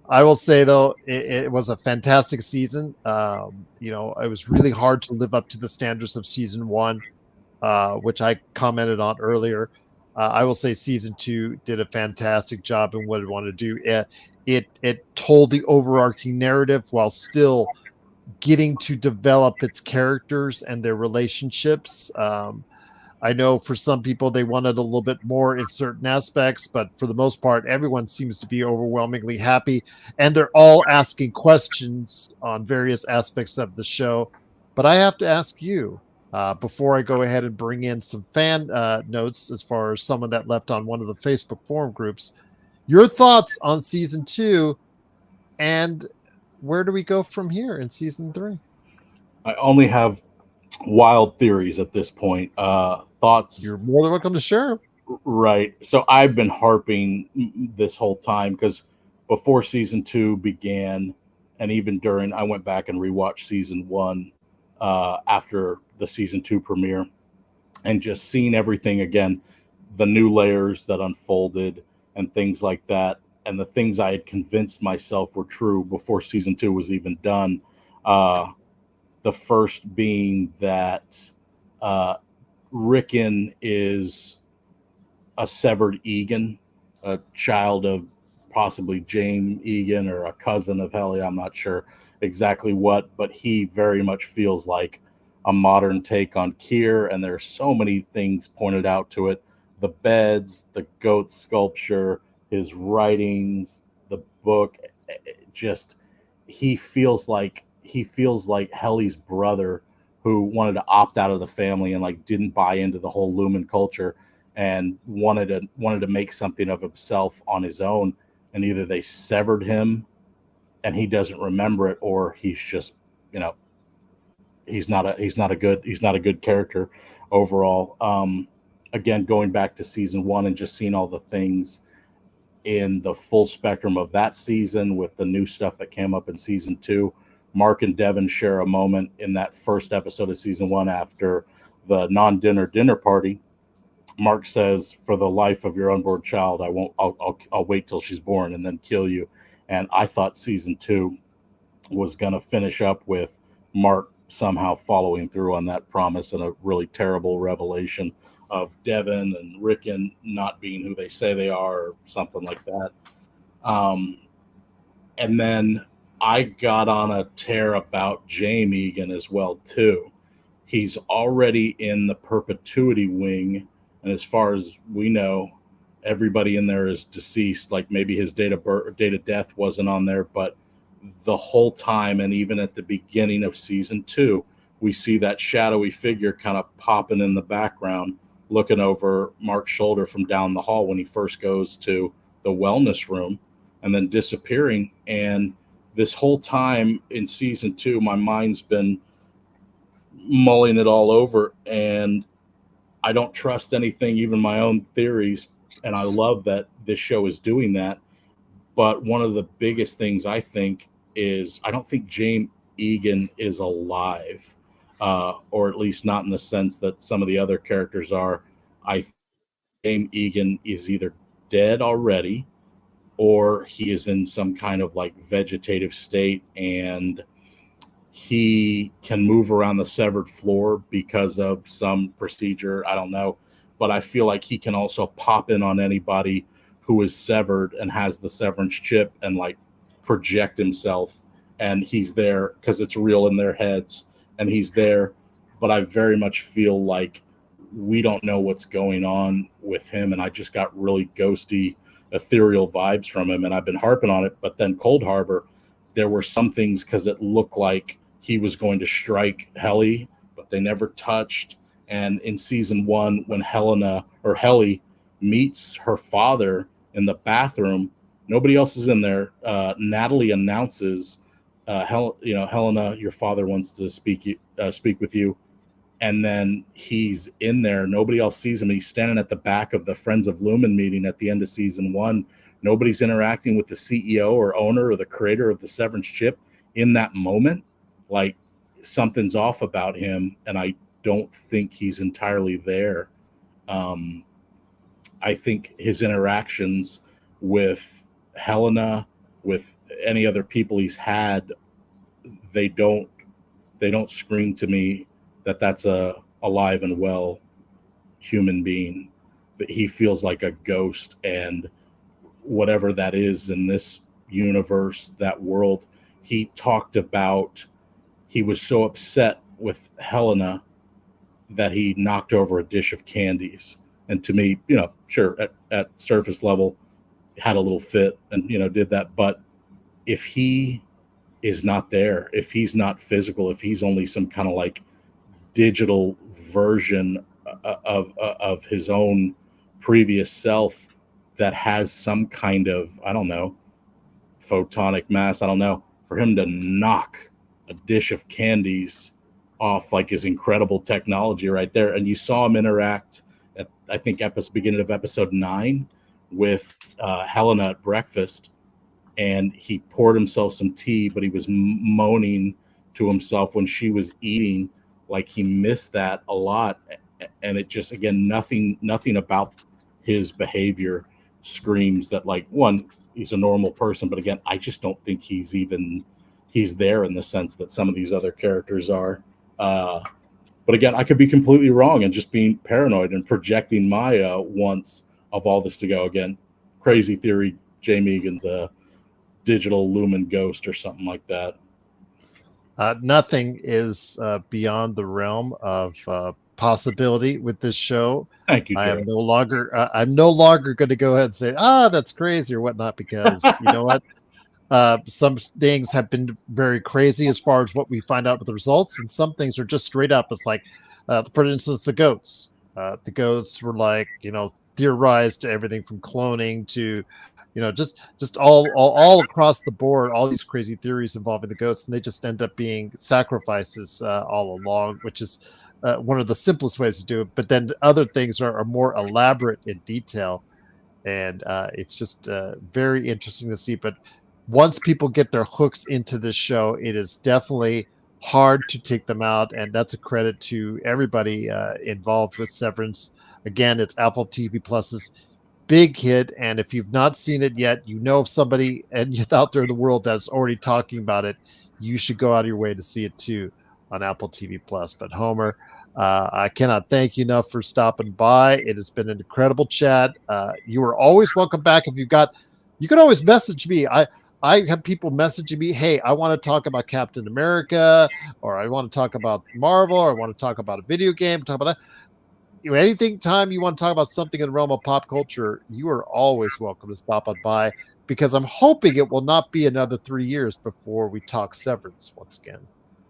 I will say though, it was a fantastic season. It was really hard to live up to the standards of season one, which I commented on earlier. I will say season two did a fantastic job in what it wanted to do. It told the overarching narrative while still getting to develop its characters and their relationships. I know for some people they wanted a little bit more in certain aspects, but for the most part, everyone seems to be overwhelmingly happy, and they're all asking questions on various aspects of the show. But I have to ask you, before I go ahead and bring in some fan notes as far as someone that left on one of the Facebook forum groups, your thoughts on season two, and where do we go from here in season three? I only have wild theories at this point. Thoughts? You're more than welcome to share. Right. So I've been harping this whole time because before season two began, and even during, I went back and rewatched season one after the season two premiere, and just seeing everything again, the new layers that unfolded and things like that, and the things I had convinced myself were true before season two was even done. Uh, the first being that Rickon is a severed Egan, a child of possibly James Egan or a cousin of Helly. I'm not sure exactly what, but he very much feels like a modern take on Keir. And there's so many things pointed out to it: the beds, the goat sculpture, his writings, the book. Just he feels like Helly's brother who wanted to opt out of the family and like didn't buy into the whole Lumen culture and wanted to make something of himself on his own, and either they severed him and he doesn't remember it, or he's just, he's not a good character overall. Again, going back to season one and just seeing all the things in the full spectrum of that season with the new stuff that came up in season two. Mark and Devin share a moment in that first episode of season one after the dinner party. Mark says, "For the life of your unborn child, I won't. I'll wait till she's born and then kill you." And I thought season two was going to finish up with Mark somehow following through on that promise, and a really terrible revelation of Devin and Rickon not being who they say they are, or something like that. Um, and then I got on a tear about James Egan as well too. He's already in the perpetuity wing, and as far as we know, everybody in there is deceased. Like maybe his date of death wasn't on there, but the whole time, and even at the beginning of season two, we see that shadowy figure kind of popping in the background, looking over Mark's shoulder from down the hall when he first goes to the wellness room, and then disappearing. And this whole time in season two, my mind's been mulling it all over, and I don't trust anything, even my own theories. And I love that this show is doing that. But one of the biggest things I think is I don't think James Egan is alive, or at least not in the sense that some of the other characters are. I think James Egan is either dead already, or he is in some kind of like vegetative state, and he can move around the severed floor because of some procedure. I don't know. But I feel like he can also pop in on anybody who is severed and has the severance chip and like project himself. And he's there because it's real in their heads, and he's there. But I very much feel like we don't know what's going on with him. And I just got really ghosty, ethereal vibes from him. And I've been harping on it. But then Cold Harbor, there were some things because it looked like he was going to strike Helly, but they never touched. And in season one, when Helly meets her father in the bathroom, nobody else is in there. Natalie announces, Helena, your father wants to speak with you. And then he's in there. Nobody else sees him. He's standing at the back of the Friends of Lumen meeting at the end of season one. Nobody's interacting with the CEO or owner or the creator of the Severance chip in that moment. Like something's off about him, and I don't think he's entirely there. I think his interactions with Helena with any other people he's had, they don't scream to me that that's a alive and well human being. That he feels like a ghost, and whatever that is in this universe, that world. He talked about he was so upset with Helena that he knocked over a dish of candies. And to me, sure, at surface level, had a little fit and, did that. But if he is not there, if he's not physical, if he's only some kind of like digital version of his own previous self that has some kind of, I don't know, photonic mass, I don't know, for him to knock a dish of candies off like his incredible technology right there. And you saw him interact at, I think, beginning of episode 9 with Helena at breakfast, and he poured himself some tea, but he was moaning to himself when she was eating, like he missed that a lot. And it just, again, nothing about his behavior screams that, like, one, he's a normal person, but again, I just don't think he's there in the sense that some of these other characters are. But again, I could be completely wrong and just being paranoid and projecting my wants of all this to go. Again, crazy theory, Jay Megan's a digital lumen ghost or something like that. Nothing is beyond the realm of possibility with this show. Thank you, Gerald. I'm no longer going to go ahead and say, that's crazy or whatnot, because you know what? Some things have been very crazy as far as what we find out with the results, and some things are just straight up. It's like, for instance, the goats. The goats were like, theorized everything from cloning to, just all across the board, all these crazy theories involving the goats, and they just end up being sacrifices all along, which is one of the simplest ways to do it. But then other things are more elaborate in detail, and it's just very interesting to see. But once people get their hooks into this show, it is definitely hard to take them out, and that's a credit to everybody involved with Severance. Again, it's Apple TV Plus's big hit, and if you've not seen it yet, somebody and out there in the world that's already talking about it, you should go out of your way to see it too on Apple TV Plus. But Homer, I cannot thank you enough for stopping by. It has been an incredible chat. You are always welcome back. You can always message me. I have people messaging me, hey, I want to talk about Captain America, or I want to talk about Marvel, or I want to talk about a video game, talk about that. Anything time you want to talk about something in the realm of pop culture, you are always welcome to stop on by, because I'm hoping it will not be another 3 years before we talk Severance once again.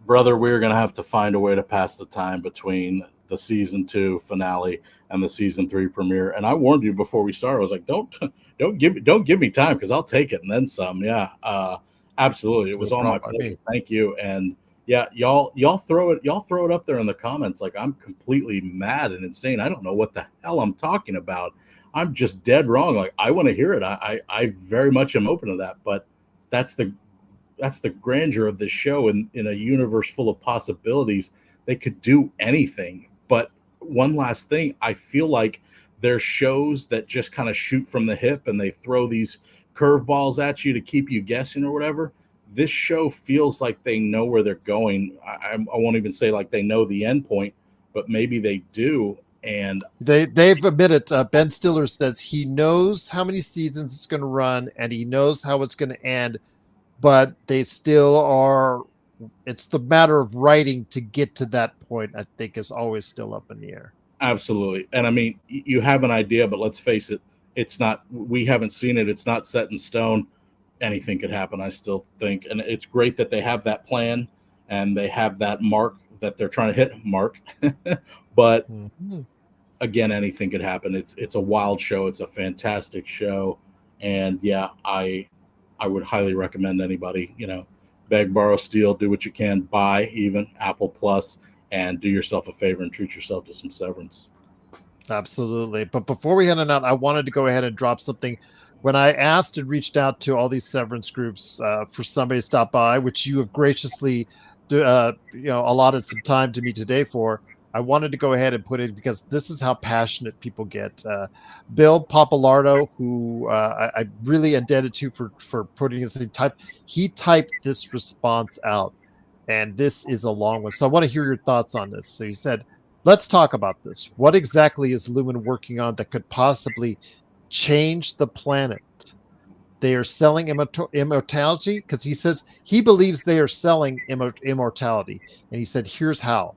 Brother, we're going to have to find a way to pass the time between the season 2 finale and the season 3 premiere. And I warned you before we started. I was like, don't give me time, because I'll take it and then some. Yeah, absolutely. It was all my pleasure. Thank you. And yeah, y'all throw it up there in the comments. Like, I'm completely mad and insane. I don't know what the hell I'm talking about. I'm just dead wrong. Like, I want to hear it. I very much am open to that. But that's the grandeur of this show. In a universe full of possibilities, they could do anything. But one last thing, I feel like there's shows that just kind of shoot from the hip and they throw these curveballs at you to keep you guessing or whatever. This show feels like they know where they're going. I won't even say like they know the end point, but maybe they do. And they've admitted, Ben Stiller says he knows how many seasons it's going to run and he knows how it's going to end, but they still are. It's the matter of writing to get to that point, I think, is always still up in the air. Absolutely. And I mean, you have an idea, but let's face it, we haven't seen it. It's not set in stone. Anything could happen, I still think. And it's great that they have that plan and they have that mark that they're trying to hit, Mark. But again, anything could happen. It's a wild show. It's a fantastic show. And yeah, I would highly recommend anybody, beg, borrow, steal, do what you can, buy even Apple Plus, and do yourself a favor and treat yourself to some Severance. Absolutely. But before we head on out, I wanted to go ahead and drop something. When I asked and reached out to all these Severance groups for somebody to stop by, which you have graciously allotted some time to me today for, I wanted to go ahead and put it because this is how passionate people get. Bill Papalardo, who I'm really indebted to for putting this in type, he typed this response out, and this is a long one. So I want to hear your thoughts on this. So you said, let's talk about this. What exactly is Lumen working on that could possibly change the planet? They are selling immortality because he says he believes they are selling immortality. And he said, here's how.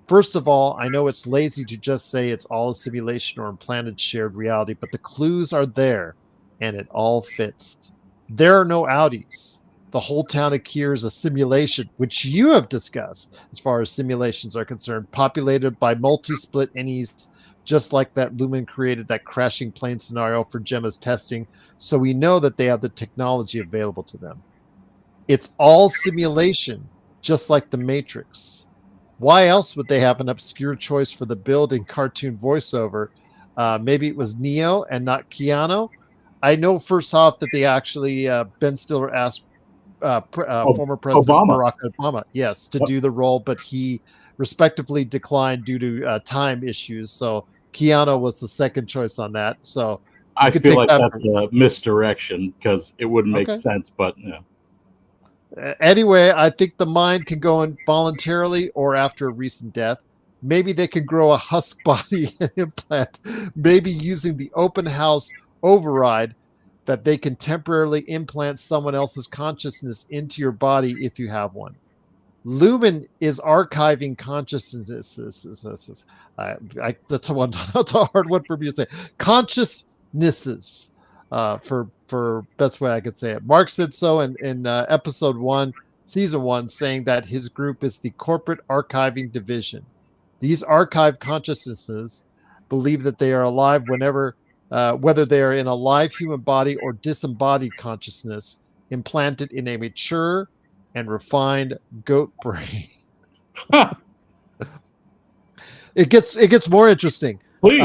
First of all, I know it's lazy to just say it's all a simulation or implanted shared reality, but the clues are there and it all fits. There are no outies. The whole town of Kier is a simulation, which you have discussed as far as simulations are concerned, populated by multi-split innies, just like that Lumen created that crashing plane scenario for Gemma's testing. So we know that they have the technology available to them. It's all simulation, just like the Matrix. Why else would they have an obscure choice for the build in cartoon voiceover? Maybe it was Neo and not Keanu. I know first off that they actually, Ben Stiller asked former President Barack Obama, yes, to do the role, but he respectively declined due to time issues. So Keanu was the second choice on that. So I feel like that's a misdirection because it wouldn't make sense, but yeah. Anyway, I think the mind can go in voluntarily or after a recent death. Maybe they could grow a husk body implant, maybe using the open house override that they can temporarily implant someone else's consciousness into your body if you have one. Lumen is archiving consciousnesses. That's a hard one for me to say. Consciousnesses, for best way I could say it. Mark said so in episode 1, season 1, saying that his group is the corporate archiving division. These archive consciousnesses believe that they are alive whenever, whether they are in a live human body or disembodied consciousness, implanted in a mature and refined goat brain. It gets more interesting. Please.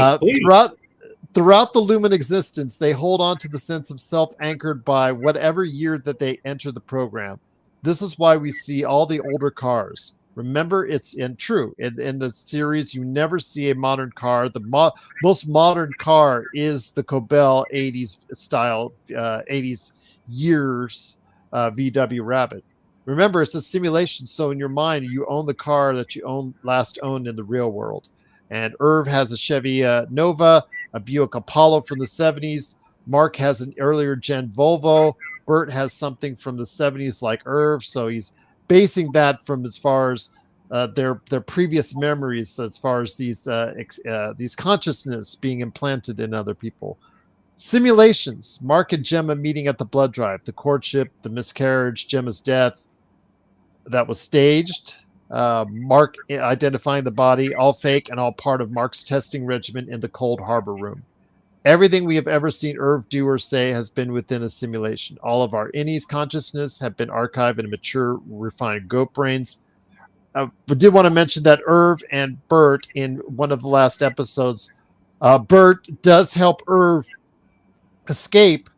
Throughout the Lumen existence, they hold on to the sense of self anchored by whatever year that they enter the program. This is why we see all the older cars. Remember, it's in the series, you never see a modern car. The most modern car is the Cobel 80s style, 80s years VW Rabbit. Remember, it's a simulation, so in your mind, you own the car that you last owned in the real world. And Irv has a Chevy Nova, a Buick Apollo from the 70s. Mark has an earlier gen Volvo. Bert has something from the 70s like Irv, so he's basing that from as far as their previous memories, as far as these consciousness being implanted in other people. Simulations, Mark and Gemma meeting at the blood drive, the courtship, the miscarriage, Gemma's death, that was staged. Mark identifying the body, all fake and all part of Mark's testing regimen in the Cold Harbor room. Everything we have ever seen Irv do or say has been within a simulation. All of our innies consciousness have been archived in mature, refined goat brains. We did want to mention that Irv and Bert, in one of the last episodes, Bert does help Irv escape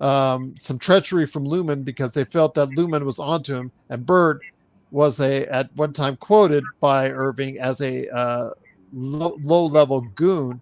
some treachery from Lumen because they felt that Lumen was onto him, and Bert was at one time quoted by Irving as a low-level goon.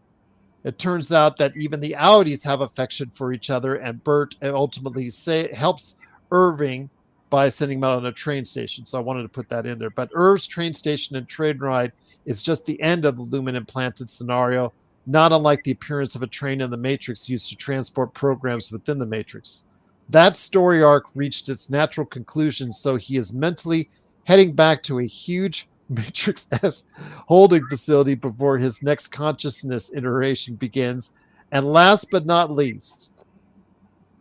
It turns out that even the Audis have affection for each other, and Bert ultimately helps Irving by sending him out on a train station. So I wanted to put that in there. But Irv's train station and train ride is just the end of the Lumen implanted scenario, not unlike the appearance of a train in the Matrix used to transport programs within the Matrix. That story arc reached its natural conclusion, so he is mentally heading back to a huge Matrix-esque holding facility before his next consciousness iteration begins. And last but not least,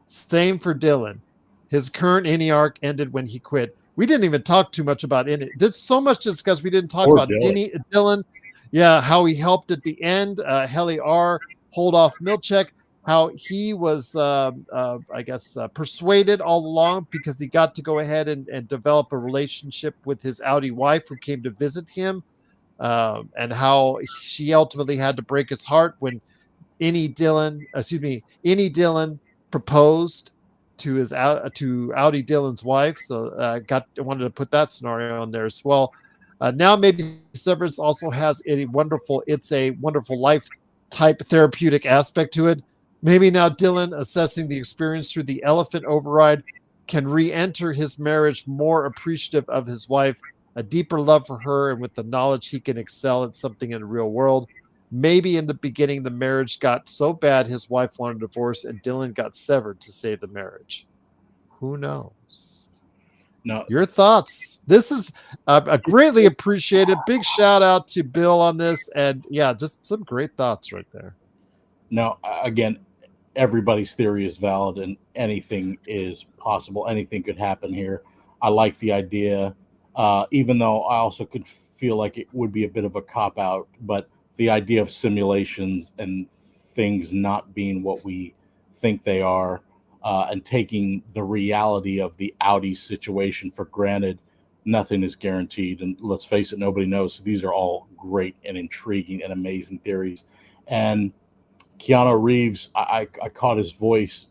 same for Dylan. His current innie arc ended when he quit. We didn't even talk too much about innie. There's so much to discuss. We didn't talk about Dylan. Yeah, how he helped at the end. Heli R, hold off Milchek. How he was, persuaded all along because he got to go ahead and develop a relationship with his Audi wife who came to visit him, and how she ultimately had to break his heart when Innie Dylan proposed to Audi Dylan's wife. So wanted to put that scenario on there as well. Now maybe Severance also has it's a wonderful life type therapeutic aspect to it. Maybe now Dylan, assessing the experience through the elephant override, can re-enter his marriage more appreciative of his wife, a deeper love for her, and with the knowledge he can excel at something in the real world. Maybe in the beginning the marriage got so bad his wife wanted a divorce and Dylan got severed to save the marriage. Who knows? No, Your thoughts? This is a greatly appreciated. Big shout out to Bill on this, and yeah, just some great thoughts right there. no. Again, everybody's theory is valid, and anything is possible. Anything could happen here. I like the idea, even though I also could feel like it would be a bit of a cop out. But the idea of simulations and things not being what we think they are, and taking the reality of the Audi situation for granted, nothing is guaranteed. And let's face it, nobody knows. So these are all great and intriguing and amazing theories. And Keanu Reeves, I caught his voice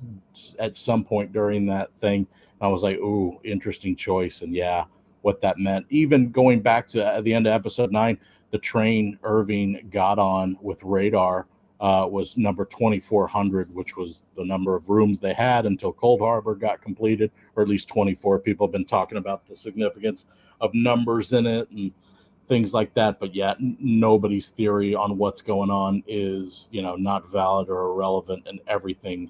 at some point during that thing. And I was like, ooh, interesting choice. And yeah, what that meant. Even going back to the end of episode 9, the train Irving got on with Radar was number 2400, which was the number of rooms they had until Cold Harbor got completed, or at least 24. People have been talking about the significance of numbers in it and things like that. But yeah, nobody's theory on what's going on is, not valid or irrelevant, and everything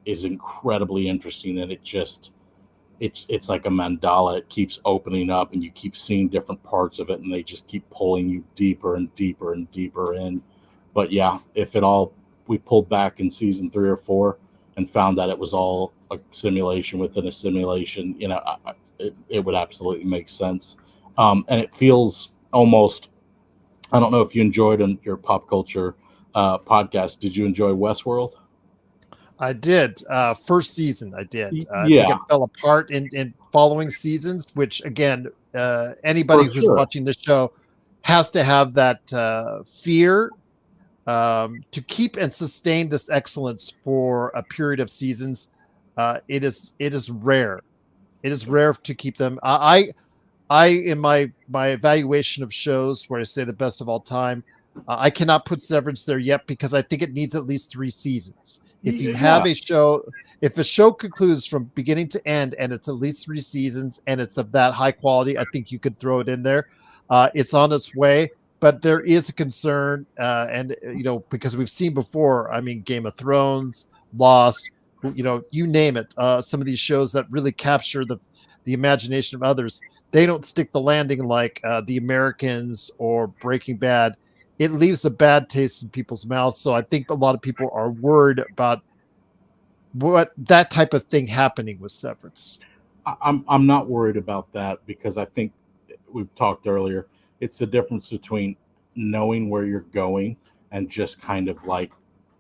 is incredibly interesting. And it's like a mandala. It keeps opening up and you keep seeing different parts of it, and they just keep pulling you deeper and deeper and deeper in. But yeah, if we pulled back in season 3 or 4 and found that it was all a simulation within a simulation, it would absolutely make sense. And it feels almost, I don't know if you enjoyed in your pop culture podcast. Did you enjoy Westworld? I did. First season, I did. I think Yeah, it fell apart in following seasons, which again, anybody for who's sure. watching the show has to have that fear to keep and sustain this excellence for a period of seasons. It is rare. It is rare to keep them. I in my evaluation of shows where I say the best of all time, I cannot put Severance there yet because I think it needs at least 3 seasons. If you have Yeah. a show, if a show concludes from beginning to end and it's at least 3 seasons and it's of that high quality, I think you could throw it in there. It's on its way, but there is a concern, and because we've seen before. I mean, Game of Thrones, Lost, you name it. Some of these shows that really capture the imagination of others, they don't stick the landing like The Americans or Breaking Bad. It leaves a bad taste in people's mouths. So I think a lot of people are worried about what that type of thing happening with Severance. I'm not worried about that, because I think we've talked earlier. It's the difference between knowing where you're going and just kind of like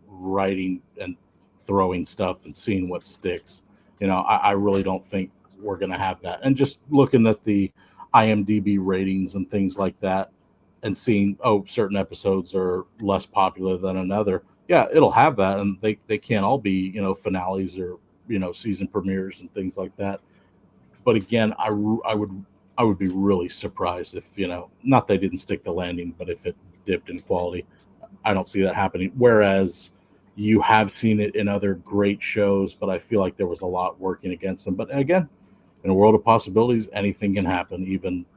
writing and throwing stuff and seeing what sticks. I really don't think we're going to have that. And just looking at the IMDb ratings and things like that, and seeing, certain episodes are less popular than another. Yeah, it'll have that, and they can't all be finales or season premieres and things like that. But again, I would be really surprised if, not they didn't stick the landing, but if it dipped in quality. I don't see that happening. Whereas you have seen it in other great shows, but I feel like there was a lot working against them. But again, in a world of possibilities, anything can happen.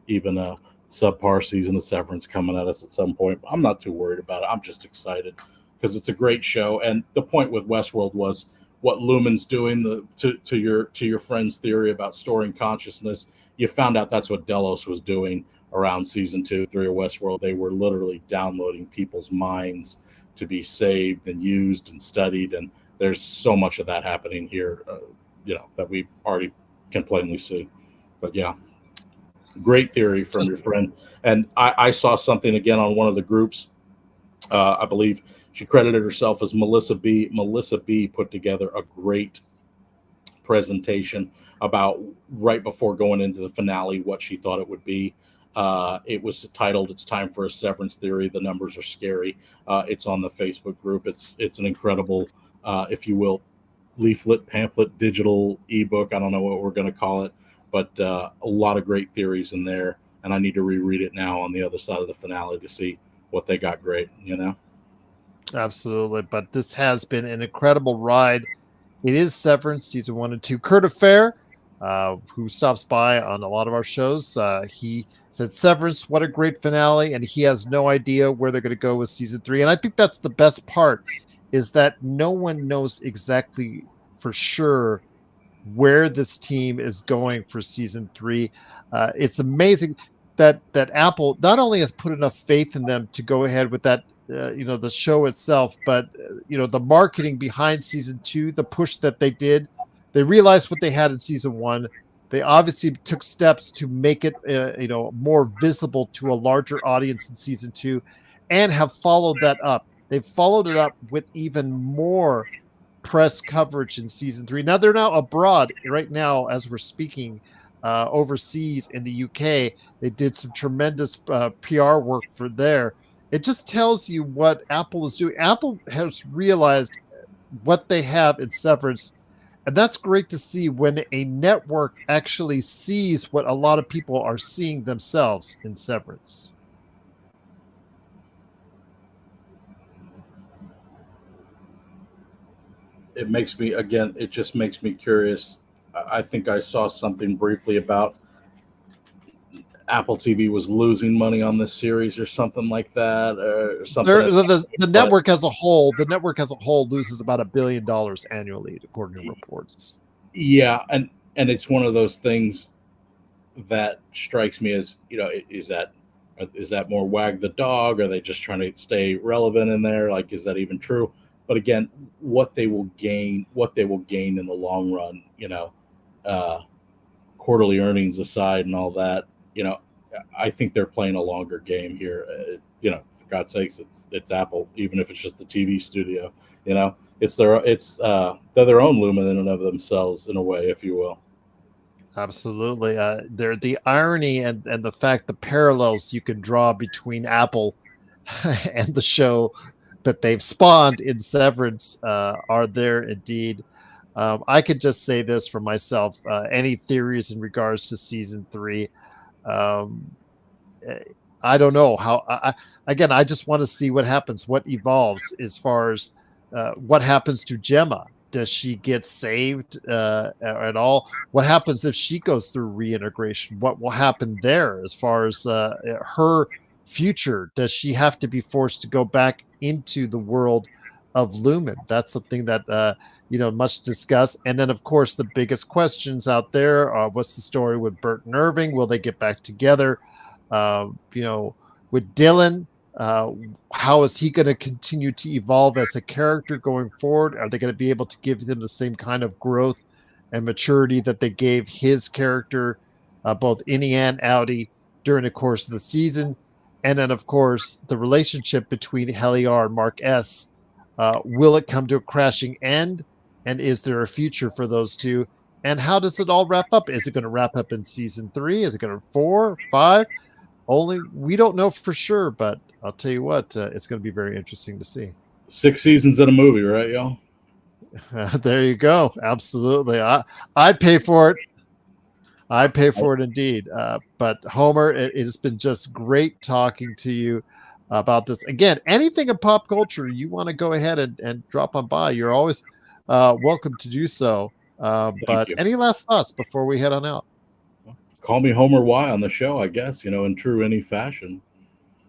Even a subpar season of Severance coming at us at some point. I'm not too worried about it. I'm just excited because it's a great show. And the point with Westworld was what Lumen's doing. To your friend's theory about storing consciousness, you found out that's what Delos was doing around season 2, 3 of Westworld. They were literally downloading people's minds to be saved and used and studied. And there's so much of that happening here, that we already can plainly see. But yeah, great theory from your friend. And I saw something again on one of the groups. I believe she credited herself as Melissa B. Melissa B. put together a great presentation about, right before going into the finale, what she thought it would be. It was titled "It's Time for a Severance Theory. The Numbers Are Scary." It's on the Facebook group. It's an incredible, if you will, leaflet, pamphlet, digital ebook. I don't know what we're going to call it, but a lot of great theories in there. and I need to reread it now on the other side of the finale to see what they got great. Absolutely. But this has been an incredible ride. It is Severance season 1 and 2. Kurt Affair, who stops by on a lot of our shows, he said, Severance, what a great finale. And he has no idea where they're going to go with season 3. And I think that's the best part, is that no one knows exactly for sure where this team is going for season 3. It's amazing that Apple not only has put enough faith in them to go ahead with that, the show itself, but the marketing behind season 2, the push that they did. They realized what they had in season 1. They obviously took steps to make it more visible to a larger audience in season 2, and have followed that up. They've followed it up with even more press coverage in season 3. Now they're now abroad right now as we're speaking, overseas in the UK. They did some tremendous PR work for there. It just tells you what Apple is doing. Apple has realized what they have in Severance, and that's great to see when a network actually sees what a lot of people are seeing themselves in Severance. It just makes me curious. I think I saw something briefly about Apple TV was losing money on this series or something like that, or something. The network as a whole, loses about $1 billion annually, according to reports. Yeah, and it's one of those things that strikes me as, is that more wag the dog? Are they just trying to stay relevant in there? Like, is that even true? But again, what they will gain in the long run, quarterly earnings aside and all that, I think they're playing a longer game here. For God's sakes, it's Apple, even if it's just the TV studio. They're their own Lumen in and of themselves, in a way, if you will. Absolutely. The irony and the fact, the parallels you can draw between Apple and the show that they've spawned in Severance are there indeed. I could just say this for myself. Any theories in regards to season 3? I don't know how. I just want to see what happens, what evolves as far as what happens to Gemma. Does she get saved at all? What happens if she goes through reintegration? What will happen there as far as her future? Does she have to be forced to go back into the world of Lumen? That's something that much discussed. And then, of course, the biggest questions out there are, what's the story with Bert and Irving? Will they get back together? With Dylan, how is he going to continue to evolve as a character going forward? Are they going to be able to give him the same kind of growth and maturity that they gave his character, both Innie and Audi, during the course of the season? And then, of course, the relationship between Heliar and Mark S. Will it come to a crashing end? And is there a future for those two? And how does it all wrap up? Is it going to wrap up in season 3? Is it going to 4, 5? Only we don't know for sure, but I'll tell you what, it's going to be very interesting to see. 6 seasons in a movie, right, y'all? There you go. Absolutely. I'd pay for it. I'd pay for it indeed. But Homer, it has been just great talking to you about this. Again, anything in pop culture you want to go ahead and drop on by, you're always welcome to do so. But any last thoughts before we head on out? Call me Homer Y on the show, I guess, in true Innie fashion.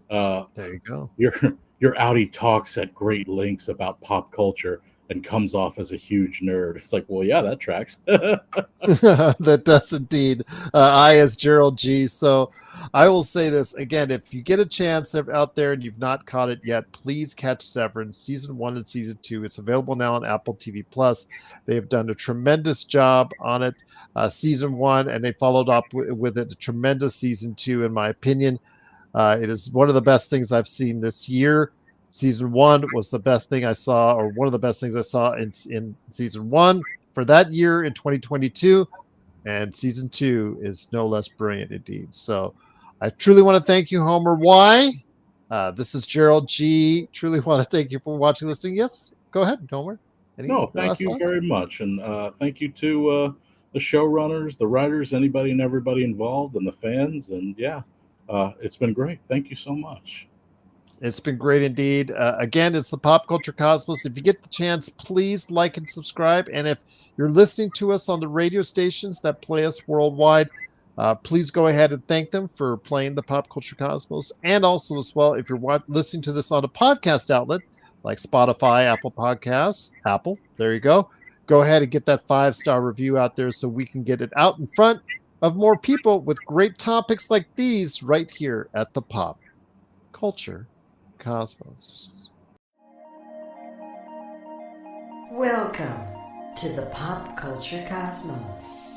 There you go. Your Audi talks at great lengths about pop culture and comes off as a huge nerd. It's like, well, yeah, that tracks. That does indeed. I, as Gerald G. So I will say this again: if you get a chance out there and you've not caught it yet, please catch Severance season 1 and season 2. It's available now on Apple TV Plus. They have done a tremendous job on it, season 1, and they followed up with it a tremendous season 2, in my opinion. It is one of the best things I've seen this year. Season 1 was the best thing I saw, or one of the best things I saw in season 1 for that year in 2022. And season 2 is no less brilliant indeed. So I truly want to thank you, Homer Y. This is Gerald G. Truly want to thank you for watching, listening. Yes, go ahead, Homer. Thank you very much. And thank you to the showrunners, the writers, anybody and everybody involved, and the fans. And yeah, It's been great. Thank you so much. It's been great indeed. Again, it's the Pop Culture Cosmos. If you get the chance, please like and subscribe. And if you're listening to us on the radio stations that play us worldwide, please go ahead and thank them for playing the Pop Culture Cosmos. And also, as well, if you're listening to this on a podcast outlet like Spotify, Apple Podcasts, Apple, there you go. Go ahead and get that 5-star review out there so we can get it out in front of more people with great topics like these right here at the Pop Culture Cosmos. Welcome to the Pop Culture Cosmos.